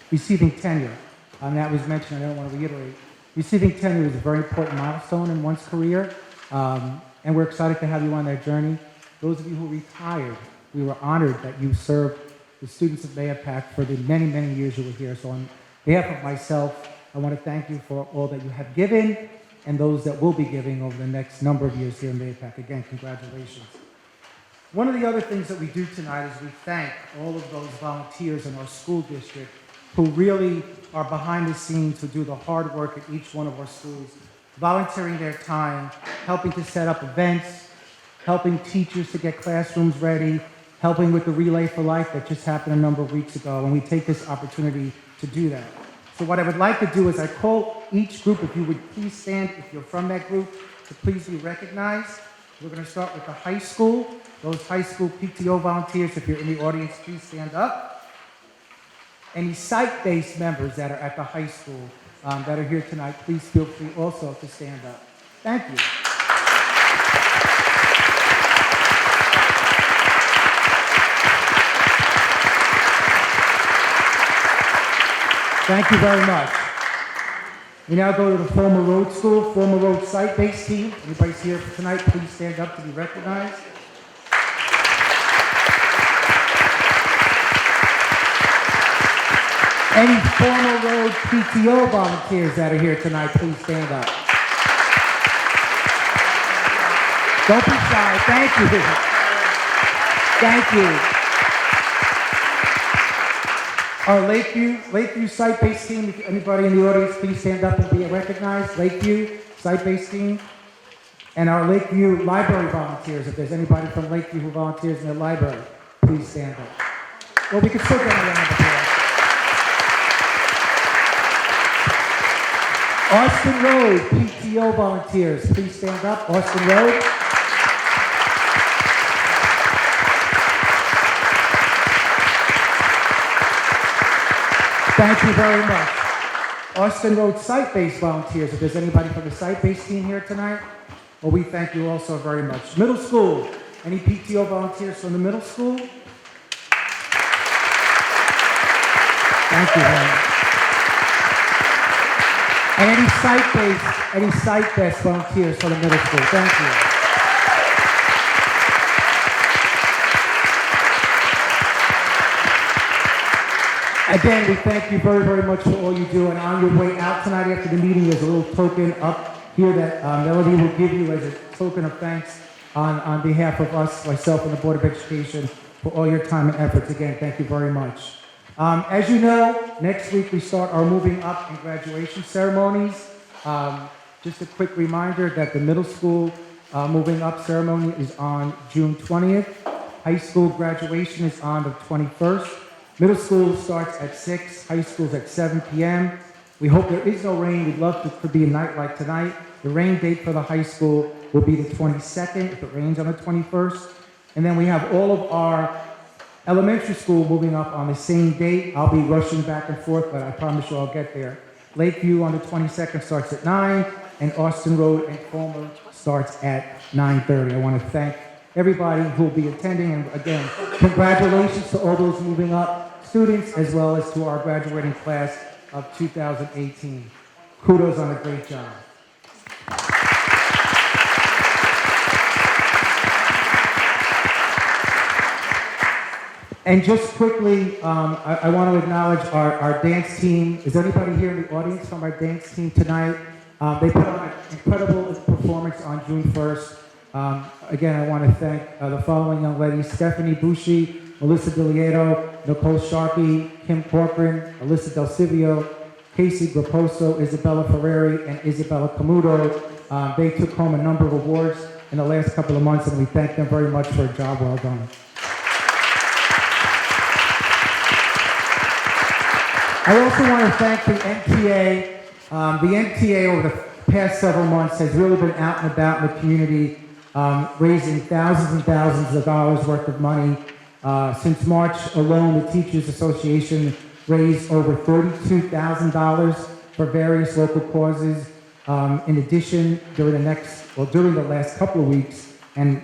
Speaker 11: receiving tenure. That was mentioned, I don't want to reiterate. Receiving tenure is a very important milestone in one's career, and we're excited to have you on that journey. Those of you who retired, we were honored that you served the students of Mahopac for the many, many years you were here. So on behalf of myself, I want to thank you for all that you have given and those that will be giving over the next number of years here in Mahopac. Again, congratulations. One of the other things that we do tonight is we thank all of those volunteers in our school district who really are behind the scenes, who do the hard work at each one of our schools, volunteering their time, helping to set up events, helping teachers to get classrooms ready, helping with the Relay for Life that just happened a number of weeks ago, and we take this opportunity to do that. So what I would like to do is I call each group, if you would please stand, if you're from that group, to please be recognized. We're going to start with the high school. Those high school PTO volunteers, if you're in the audience, please stand up. Any site-based members that are at the high school that are here tonight, please feel free also to stand up. Thank you. Thank you very much. We now go to the Former Road School, Former Road site-based team. Anybody's here for tonight, please stand up to be recognized. Any Former Road PTO volunteers that are here tonight, please stand up. Don't be shy. Thank you. Thank you. Our Lakeview site-based team, if anybody in the audience, please stand up and be recognized. Lakeview site-based team. And our Lakeview library volunteers, if there's anybody from Lakeview who volunteers in the library, please stand up. Well, we can still get a round of applause. Austin Road, PTO volunteers, please stand up. Austin Road. Thank you very much. Austin Road site-based volunteers, if there's anybody from the site-based team here tonight, well, we thank you also very much. Middle school, any PTO volunteers from the middle school? Thank you very much. And any site-based volunteers from the middle school, thank you. Again, we thank you very, very much for all you do. And on your way out tonight after the meeting, there's a little token up here that Melody will give you as a token of thanks on behalf of us, myself, and the Board of Education for all your time and efforts. Again, thank you very much. As you know, next week we start our moving up and graduation ceremonies. Just a quick reminder that the middle school moving up ceremony is on June 20th. High school graduation is on the 21st. Middle school starts at 6, high school's at 7 p.m. We hope there is no rain. We'd love to be a night like tonight. The rain date for the high school will be the 22nd if it rains on the 21st. And then we have all of our elementary school moving up on the same date. I'll be rushing back and forth, but I promise you I'll get there. Lakeview on the 22nd starts at 9, and Austin Road and Fulmer starts at 9:30. I want to thank everybody who will be attending, and again, congratulations to all those moving up students as well as to our graduating class of 2018. Kudos on a great job. And just quickly, I want to acknowledge our dance team. Is anybody here in the audience from our dance team tonight? They put on an incredible performance on June 1st. Again, I want to thank the following young ladies: Stephanie Bushi, Melissa Dilieto, Nicole Sharkey, Kim Corcoran, Alyssa Del Civio, Casey Graposo, Isabella Ferreri, and Isabella Camuto. They took home a number of awards in the last couple of months, and we thank them very much for a job well done. I also want to thank the MTA. The MTA over the past several months has really been out and about in the community, raising thousands and thousands of dollars worth of money. Since March alone, the Teachers Association raised over $32,000 for various local causes. In addition, during the last couple of weeks and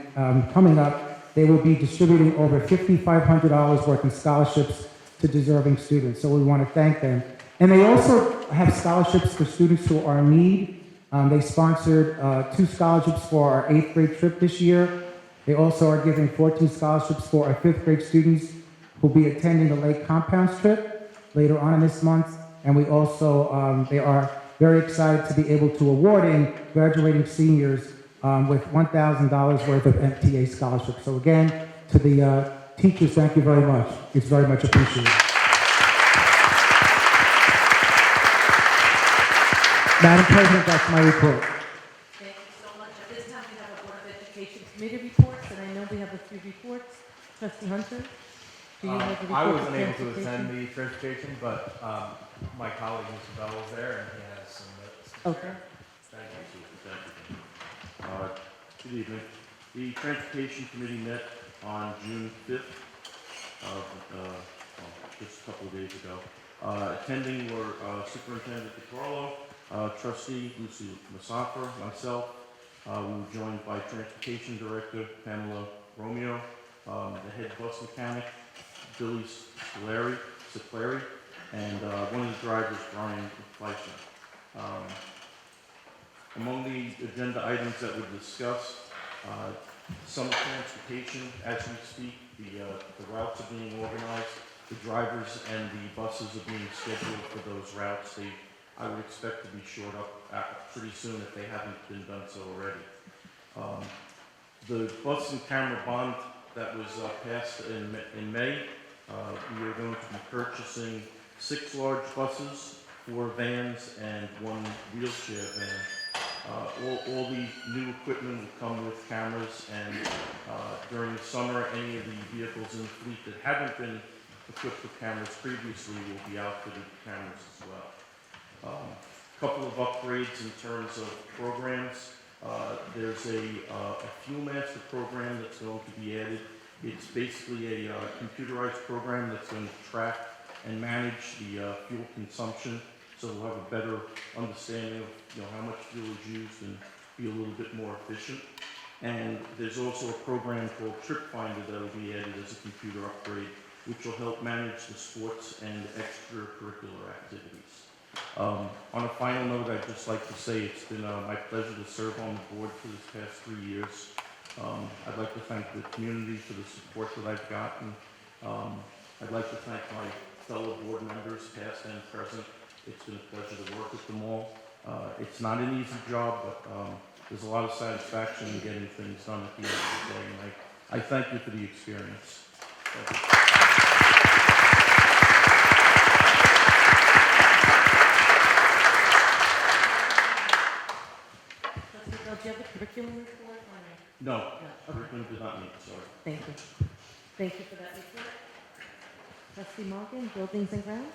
Speaker 11: coming up, they will be distributing over $5,500 worth of scholarships to deserving students. So we want to thank them. And they also have scholarships for students who are in need. They sponsored 2 scholarships for our 8th grade trip this year. They also are giving 14 scholarships for our 5th grade students who will be attending the Lake Compounds trip later on in this month. And we also, they are very excited to be able to awarding graduating seniors with $1,000 worth of MTA scholarships. So again, to the teachers, thank you very much. It's very much appreciated. Madam President, that's my report.
Speaker 1: Thank you so much. At this time, we have a Board of Education committee reports, and I know we have a few reports. Trustee Hunter, do you have a report?
Speaker 13: I wasn't
Speaker 1: for
Speaker 13: able to
Speaker 1: transportation?
Speaker 13: attend the transportation, but my colleague Mr. Bell was there, and he has some notes.
Speaker 1: Okay.
Speaker 13: Thank you.
Speaker 9: Good evening. The Transportation Committee met on June 5th, just a couple of days ago. Attending were Superintendent DiCarlo, Trustee Lucy Masafra, myself. We were joined by Transportation Director Pamela Romeo, the head bus mechanic Billy Sicleri, and one of the drivers, Brian Fleischman. Among the agenda items that were discussed, summer transportation, as we speak, the routes are being organized, the drivers and the buses are being scheduled for those routes. I would expect to be shored up pretty soon if they haven't been done so already. The bus and camera bond that was passed in May, we are going to be purchasing 6 large buses, 4 vans, and 1 wheelchair van. All the new equipment will come with cameras, and during the summer, any of the vehicles in the fleet that haven't been equipped with cameras previously will be outfitted with cameras as well.
Speaker 14: couple of upgrades in terms of programs. There's a Fuel Master program that's going to be added. It's basically a computerized program that's going to track and manage the fuel consumption, so we'll have a better understanding of how much fuel is used and be a little bit more efficient. And there's also a program called Trip Finder that will be added as a computer upgrade, which will help manage the sports and extracurricular activities. On a final note, I'd just like to say it's been my pleasure to serve on the board for this past 3 years. I'd like to thank the community for the support that I've gotten. I'd like to thank my fellow board members, past and present. It's been a pleasure to work with them all. It's not an easy job, but there's a lot of satisfaction in getting things done at the end of the day, and I thank you for the experience. Thank you.
Speaker 1: Do you have a curriculum report or
Speaker 14: No,
Speaker 1: no? Okay.
Speaker 14: curriculum did not meet, sorry.
Speaker 1: Thank you. Thank you for that report. Trustee Morgan, Buildings and Grounds?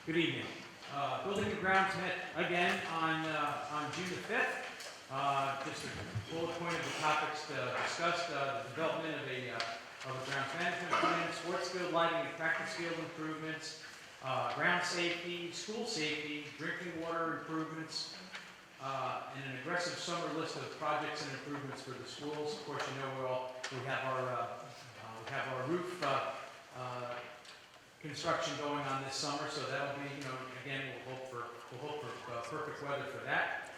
Speaker 15: Good evening. Building and Grounds met again on June the 5th. Just a bullet point of the topics discussed, the development of a grounds management plan, sports field lighting and practice field improvements, ground safety, school safety, drinking water improvements, and an aggressive summer list of projects and improvements for the schools. Of course, we have our roof construction going on this summer, so that'll be, again, we'll hope for perfect weather for that.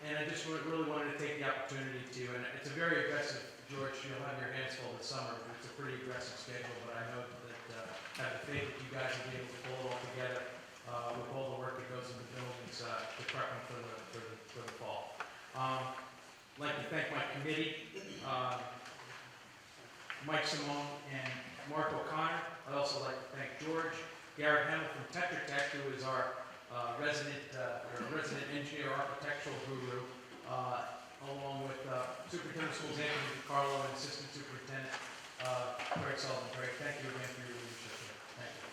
Speaker 15: And I just really wanted to take the opportunity to, and it's a very aggressive, George, you'll have your hands full this summer. It's a pretty aggressive schedule, but I know that I have the faith that you guys will be able to pull it all together with all the work that goes into buildings to prep them for the fall. I'd like to thank my committee, Mike Simone and Mark O'Connor. I'd also like to thank George, Garrett Hamill from Tetra Tech, who is our resident engineer, architectural guru, along with Superintendent of Schools Anthony DiCarlo and Assistant Superintendent Craig Sullivan. Craig, thank you again for your leadership here. Thank you.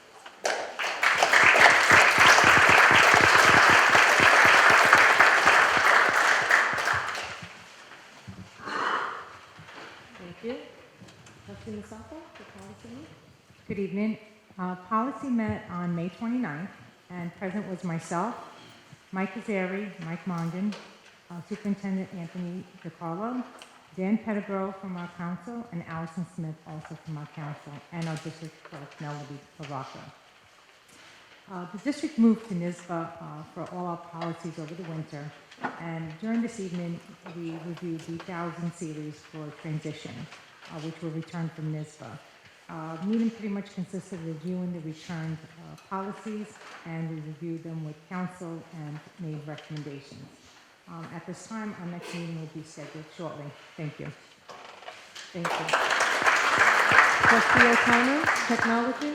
Speaker 1: Thank you. Trustee Masato, the policy meeting?
Speaker 16: Good evening. Policy met on May 29th, and present was myself, Mike Kazari, Mike Mongan, Superintendent Anthony DiCarlo, Dan Pettigrew from our council, and Allison Smith also from our council, and our district clerk, Melody Baraka. The district moved to NISBA for all our policies over the winter, and during this evening, we reviewed the 1000 series for transition, which were returned from NISBA. Meeting pretty much consisted of reviewing the returned policies, and we reviewed them with council and made recommendations. At this time, our next meeting will be scheduled shortly. Thank you.
Speaker 1: Thank you. Trustee O'Connor, Technology?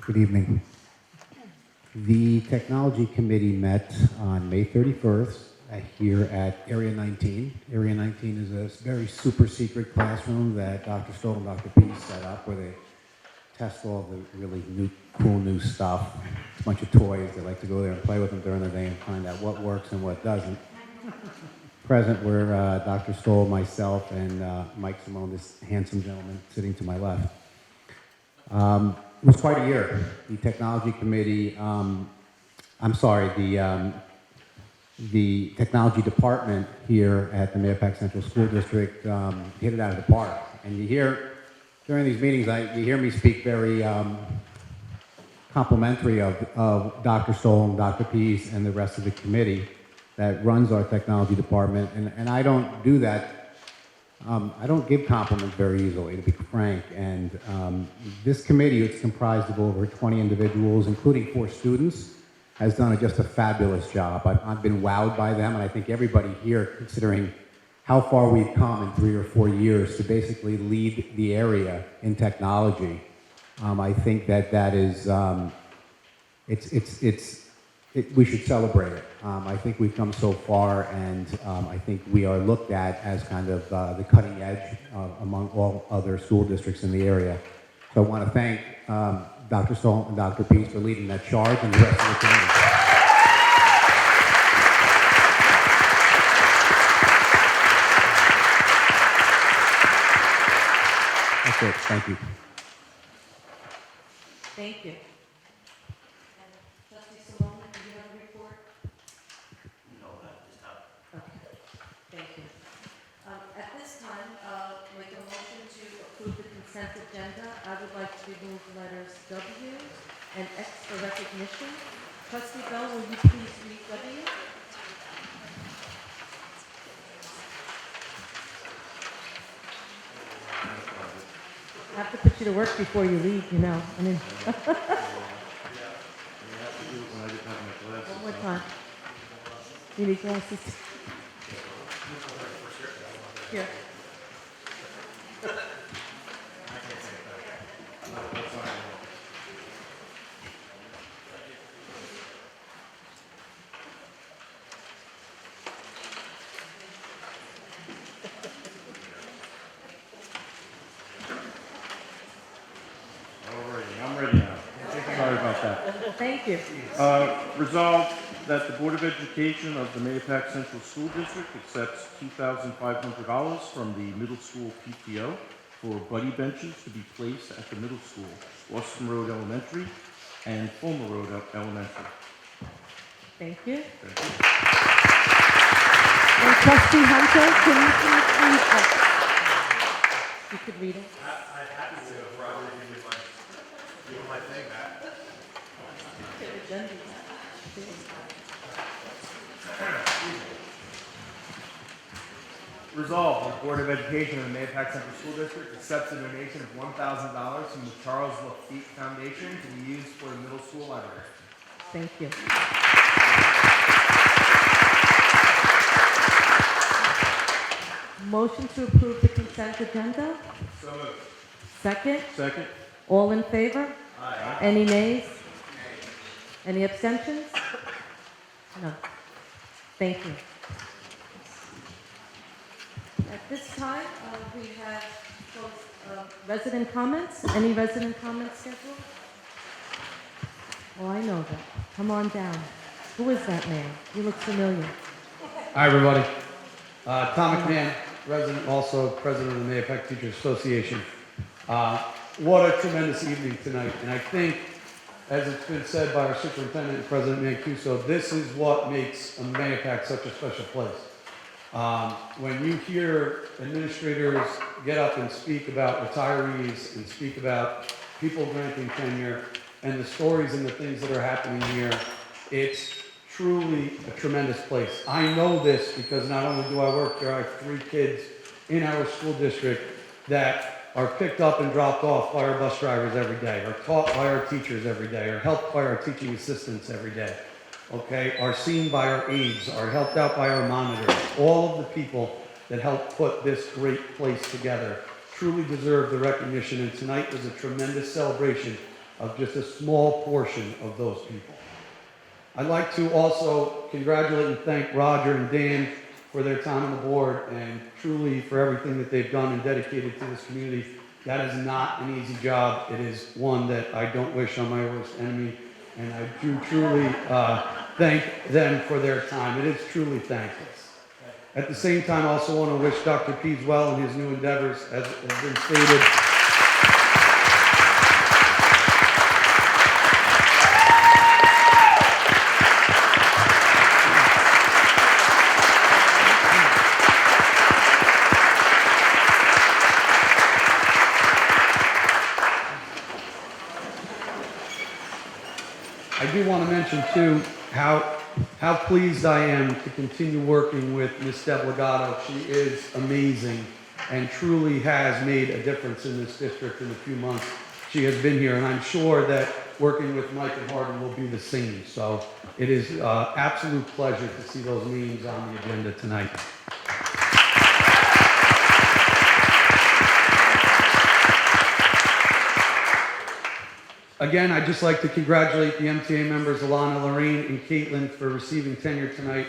Speaker 17: Good evening. The Technology Committee met on May 31st here at Area 19. Area 19 is a very super secret classroom that Dr. Stoll and Dr. Pease set up where they test all the really cool new stuff. It's a bunch of toys. They like to go there and play with them during the day and find out what works and what doesn't. Present were Dr. Stoll, myself, and Mike Simone, this handsome gentleman sitting to my left. It was quite a year. The Technology Committee, the Technology Department here at the Mahopac Central School District hit it out of the park. And you hear, during these meetings, you hear me speak very complimentary of Dr. Stoll and Dr. Pease and the rest of the committee that runs our Technology Department. And I don't do that. I don't give compliments very easily, to be frank. And this committee, it's comprised of over 20 individuals, including 4 students, has done just a fabulous job. I've been wowed by them, and I think everybody here, considering how far we've come in 3 or 4 years to basically lead the area in technology, I think that is, it's we should celebrate it. I think we've come so far, and I think we are looked at as kind of the cutting edge among all other school districts in the area. So I want to thank Dr. Stoll and Dr. Pease for leading that charge and the rest of the committee. That's it. Thank you.
Speaker 1: Thank you. And Trustee Simone, do you have a report?
Speaker 6: No, that is not.
Speaker 1: Okay, thank you. At this time, make a motion to approve the consent agenda. I would like to remove letters W and X for recognition. Trustee Bell, will you please read W? I have to put you to work before you leave, you know. I mean, one more time. You need glasses? Here.
Speaker 14: I'm ready now. Sorry about that.
Speaker 1: Thank you.
Speaker 14: Resolved that the Board of Education of the Mahopac Central School District accepts $2,500 from the middle school PTO for buddy benches to be placed at the middle school, Austin Road Elementary and Fulmer Road Elementary.
Speaker 1: Thank you.
Speaker 14: Thank you.
Speaker 1: And Trustee Hunter, can you please read it? You could read it.
Speaker 13: I'm happy to, Robert, give you my thing back.
Speaker 2: Resolved, the Board of Education of the Mahopac Central School District accepts a donation of $1,000 from the Charles Lafitte Foundation to be used for the middle school library.
Speaker 1: Thank you. Motion to approve the consent agenda?
Speaker 2: So moved.
Speaker 1: Second?
Speaker 14: Second.
Speaker 1: All in favor?
Speaker 2: Aye.
Speaker 1: Any nays? Any abstentions? No. Thank you. At this time, we have resident comments. Any resident comments scheduled? Oh, I know that. Come on down. Who is that man? You look familiar.
Speaker 18: Hi, everybody. Tom McMahon, resident, also president of the Mahopac Teachers Association. What a tremendous evening tonight. And I think, as it's been said by our superintendent and President Mancuso, this is what makes Mahopac such a special place. When you hear administrators get up and speak about retirees and speak about people granting tenure and the stories and the things that are happening here, it's truly a tremendous place. I know this because not only do I work here, I have 3 kids in our school district that are picked up and dropped off by our bus drivers every day, are taught by our teachers every day, are helped by our teaching assistants every day, okay, are seen by our aides, are helped out by our monitors. All of the people that helped put this great place together truly deserve the recognition, and tonight was a tremendous celebration of just a small portion of those people. I'd like to also congratulate and thank Roger and Dan for their time on the board and truly for everything that they've done and dedicated to this community. That is not an easy job. It is one that I don't wish on my worst enemy, and I do truly thank them for their time. It is truly thankless. At the same time, I also want to wish Dr. Pease well in his new endeavors, as has been stated. I do want to mention, too, how pleased I am to continue working with Ms. Deb Legato. She is amazing and truly has made a difference in this district in the few months she has been here. And I'm sure that working with Mike and Harden will be the same. So it is an absolute pleasure to see those names on the agenda tonight. Again, I'd just like to congratulate the MTA members, Alana, Lorraine, and Caitlin, for receiving tenure tonight,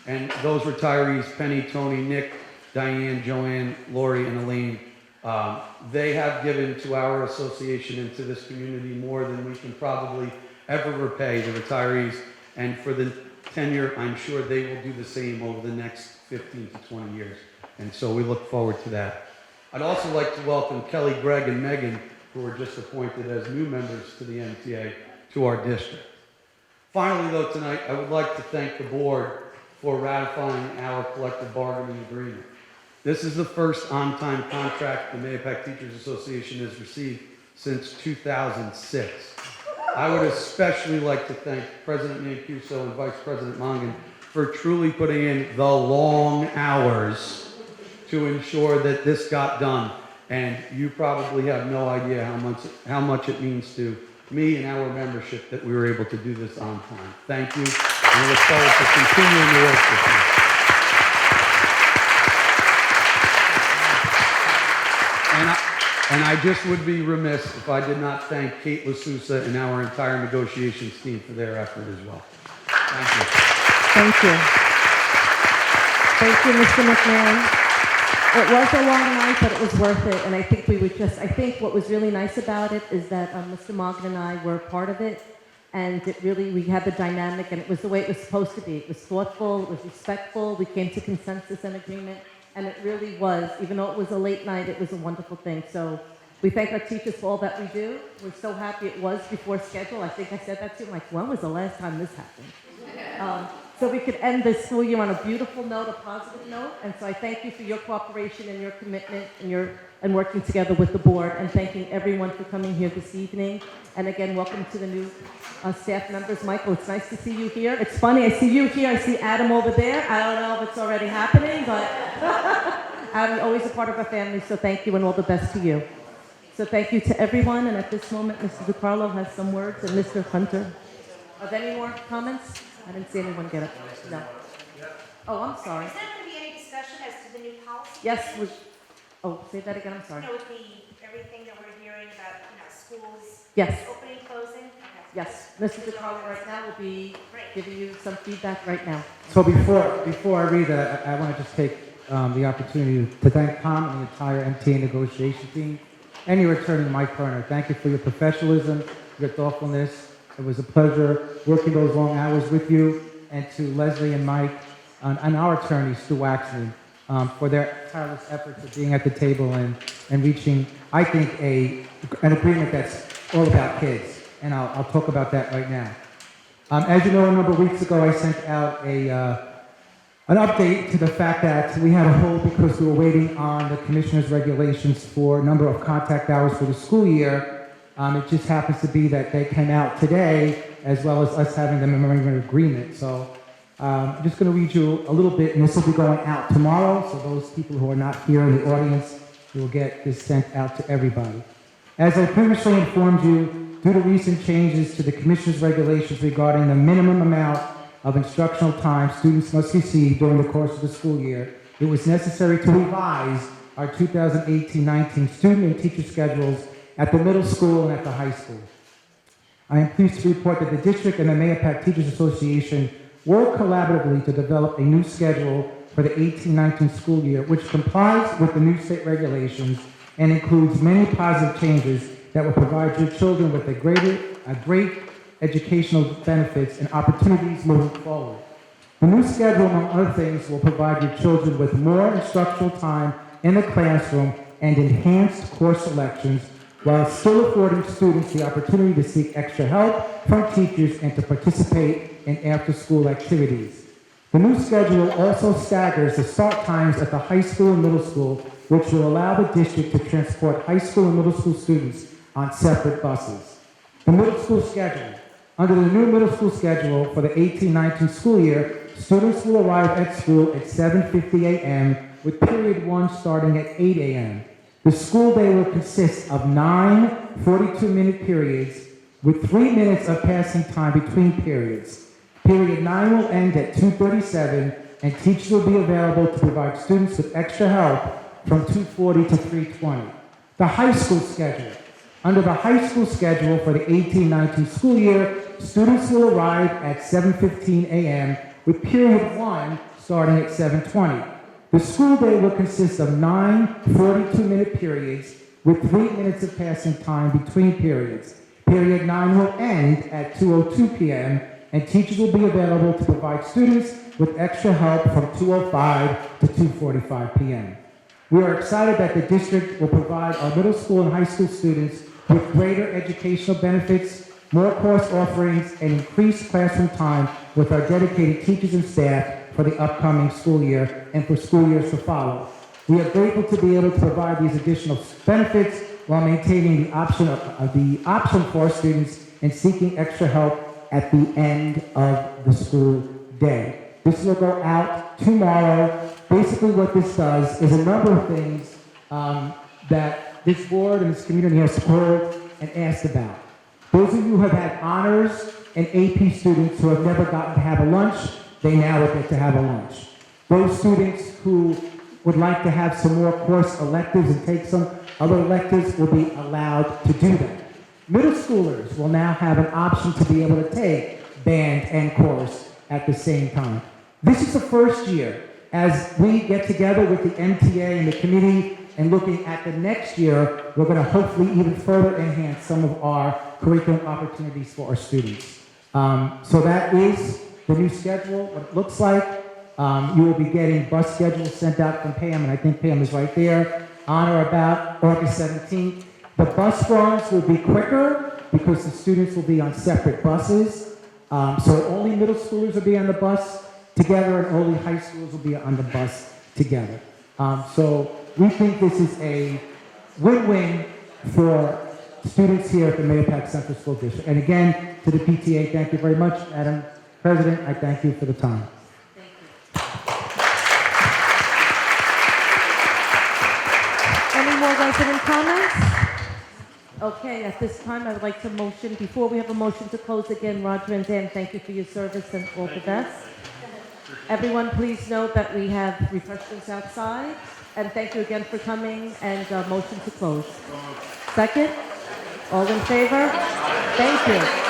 Speaker 18: and those retirees, Penny, Tony, Nick, Diane, Joanne, Lori, and Elaine. They have given to our association and to this community more than we can probably ever repay the retirees, and for the tenure, I'm sure they will do the same over the next 15 to 20 years, and so we look forward to that. I'd also like to welcome Kelly, Greg, and Megan, who were just appointed as new members to the MTA, to our district. Finally, though, tonight, I would like to thank the board for ratifying our collective bargaining agreement. This is the first on-time contract the Mahopac Teachers Association has received since 2006. I would especially like to thank President Mancuso and Vice President Mongan for truly putting in the long hours to ensure that this got done. And you probably have no idea how much it means to me and our membership that we were able to do this on time. Thank you, and I look forward to continuing to work with you. And I just would be remiss if I did not thank Kate LaSousa and our entire negotiations team for their effort as well. Thank you.
Speaker 1: Thank you. Thank you, Mr. McMahon. It was a long night, but it was worth it, and I think I think what was really nice about it is that Mr. Morgan and I were part of it, and we had the dynamic, and it was the way it was supposed to be. It was thoughtful, it was respectful, we came to consensus and agreement, and it really was, even though it was a late night, it was a wonderful thing. So we thank our teachers for all that we do. We're so happy it was before schedule. I think I said that to him, like, when was the last time this happened? So we could end this school year on a beautiful note, a positive note. And so I thank you for your cooperation and your commitment and working together with the board, and thanking everyone for coming here this evening. And again, welcome to the new staff members. Michael, it's nice to see you here. It's funny, I see you here, I see Adam over there. I don't know if it's already happening, but Adam, you're always a part of our family, so thank you and all the best to you. So thank you to everyone, and at this moment, Mr. DiCarlo has some words, and Mr. Hunter. Are there any more comments? I didn't see anyone get it. No. Oh, I'm sorry.
Speaker 19: Is there going to be any discussion as to the new policy?
Speaker 1: Yes. Say that again. I'm sorry.
Speaker 19: No, with everything that we're hearing about, schools.
Speaker 1: Yes.
Speaker 19: Opening, closing. Okay.
Speaker 1: Yes. Mr. DiCarlo right now will be giving you some feedback right now.
Speaker 11: So before I read that, I want to just take the opportunity to thank Tom and the entire MTA negotiation team, and your attorney, Mike Turner. Thank you for your professionalism, your thoughtfulness. It was a pleasure working those long hours with you, and to Leslie and Mike and our attorney, Stu Waxman, for their tireless efforts of being at the table and reaching, I think, an agreement that's all about kids. And I'll talk about that right now. As you know, a number of weeks ago, I sent out an update to the fact that we had a hold because we were waiting on the commissioner's regulations for a number of contact hours for the school year. It just happens to be that they came out today, as well as us having the memorandum of agreement. So I'm just going to read you a little bit, and this will be going out tomorrow. So those people who are not here in the audience, you will get this sent out to everybody. As I previously informed you, due to recent changes to the Commissioner's regulations regarding the minimum amount of instructional time students must receive during the course of the school year, it was necessary to revise our 2018-19 student and teacher schedules at the middle school and at the high school. I am pleased to report that the district and the Mahopac Teachers Association worked collaboratively to develop a new schedule for the 18-19 school year, which complies with the new state regulations and includes many positive changes that will provide your children with a great educational benefits and opportunities moving forward. The new schedule, among other things, will provide your children with more instructional time in the classroom and enhanced course selections, while still affording students the opportunity to seek extra help from teachers and to participate in after-school activities. The new schedule also staggers the start times at the high school and middle school, which will allow the district to transport high school and middle school students on separate buses. The middle school schedule. Under the new middle school schedule for the 18-19 school year, students will arrive at school at 7:50 a.m. with period 1 starting at 8 a.m. The school day will consist of 9 42-minute periods with 3 minutes of passing time between periods. Period 9 will end at 2:37, and teachers will be available to provide students with extra help from 2:40 to 3:20. The high school schedule. Under the high school schedule for the 18-19 school year, students will arrive at 7:15 a.m. with period 1 starting at 7:20. The school day will consist of 9 42-minute periods with 3 minutes of passing time between periods. Period 9 will end at 2:02 p.m. and teachers will be available to provide students with extra help from 2:05 to 2:45 p.m. We are excited that the district will provide our middle school and high school students with greater educational benefits, more course offerings, and increased classroom time with our dedicated teachers and staff for the upcoming school year and for school years to follow. We are grateful to be able to provide these additional benefits while maintaining the option for our students and seeking extra help at the end of the school day. This will go out tomorrow. Basically what this does is a number of things that this board and this community has heard and asked about. Those of you who have had honors and AP students who have never gotten to have a lunch, they now will get to have a lunch. Those students who would like to have some more course electives and take some other electives will be allowed to do that. Middle schoolers will now have an option to be able to take band and chorus at the same time. This is the first year as we get together with the MTA and the committee and looking at the next year, we're going to hopefully even further enhance some of our curriculum opportunities for our students. So that is the new schedule, what it looks like. You will be getting bus schedules sent out from Pam, and I think Pam is right there, on or about August 17th. The bus runs will be quicker because the students will be on separate buses. So only middle schoolers will be on the bus together and only high schoolers will be on the bus together. So we think this is a win-win for students here at the Mahopac Central School District. And again, to the PTA, thank you very much. Madam President, I thank you for the time.
Speaker 1: Any more resident comments? Okay, at this time, I would like to motion, before we have a motion to close again, Roger and Dan, thank you for your service and all the best. Everyone, please note that we have refreshments outside, and thank you again for coming, and motion to close. Second? All in favor? Thank you.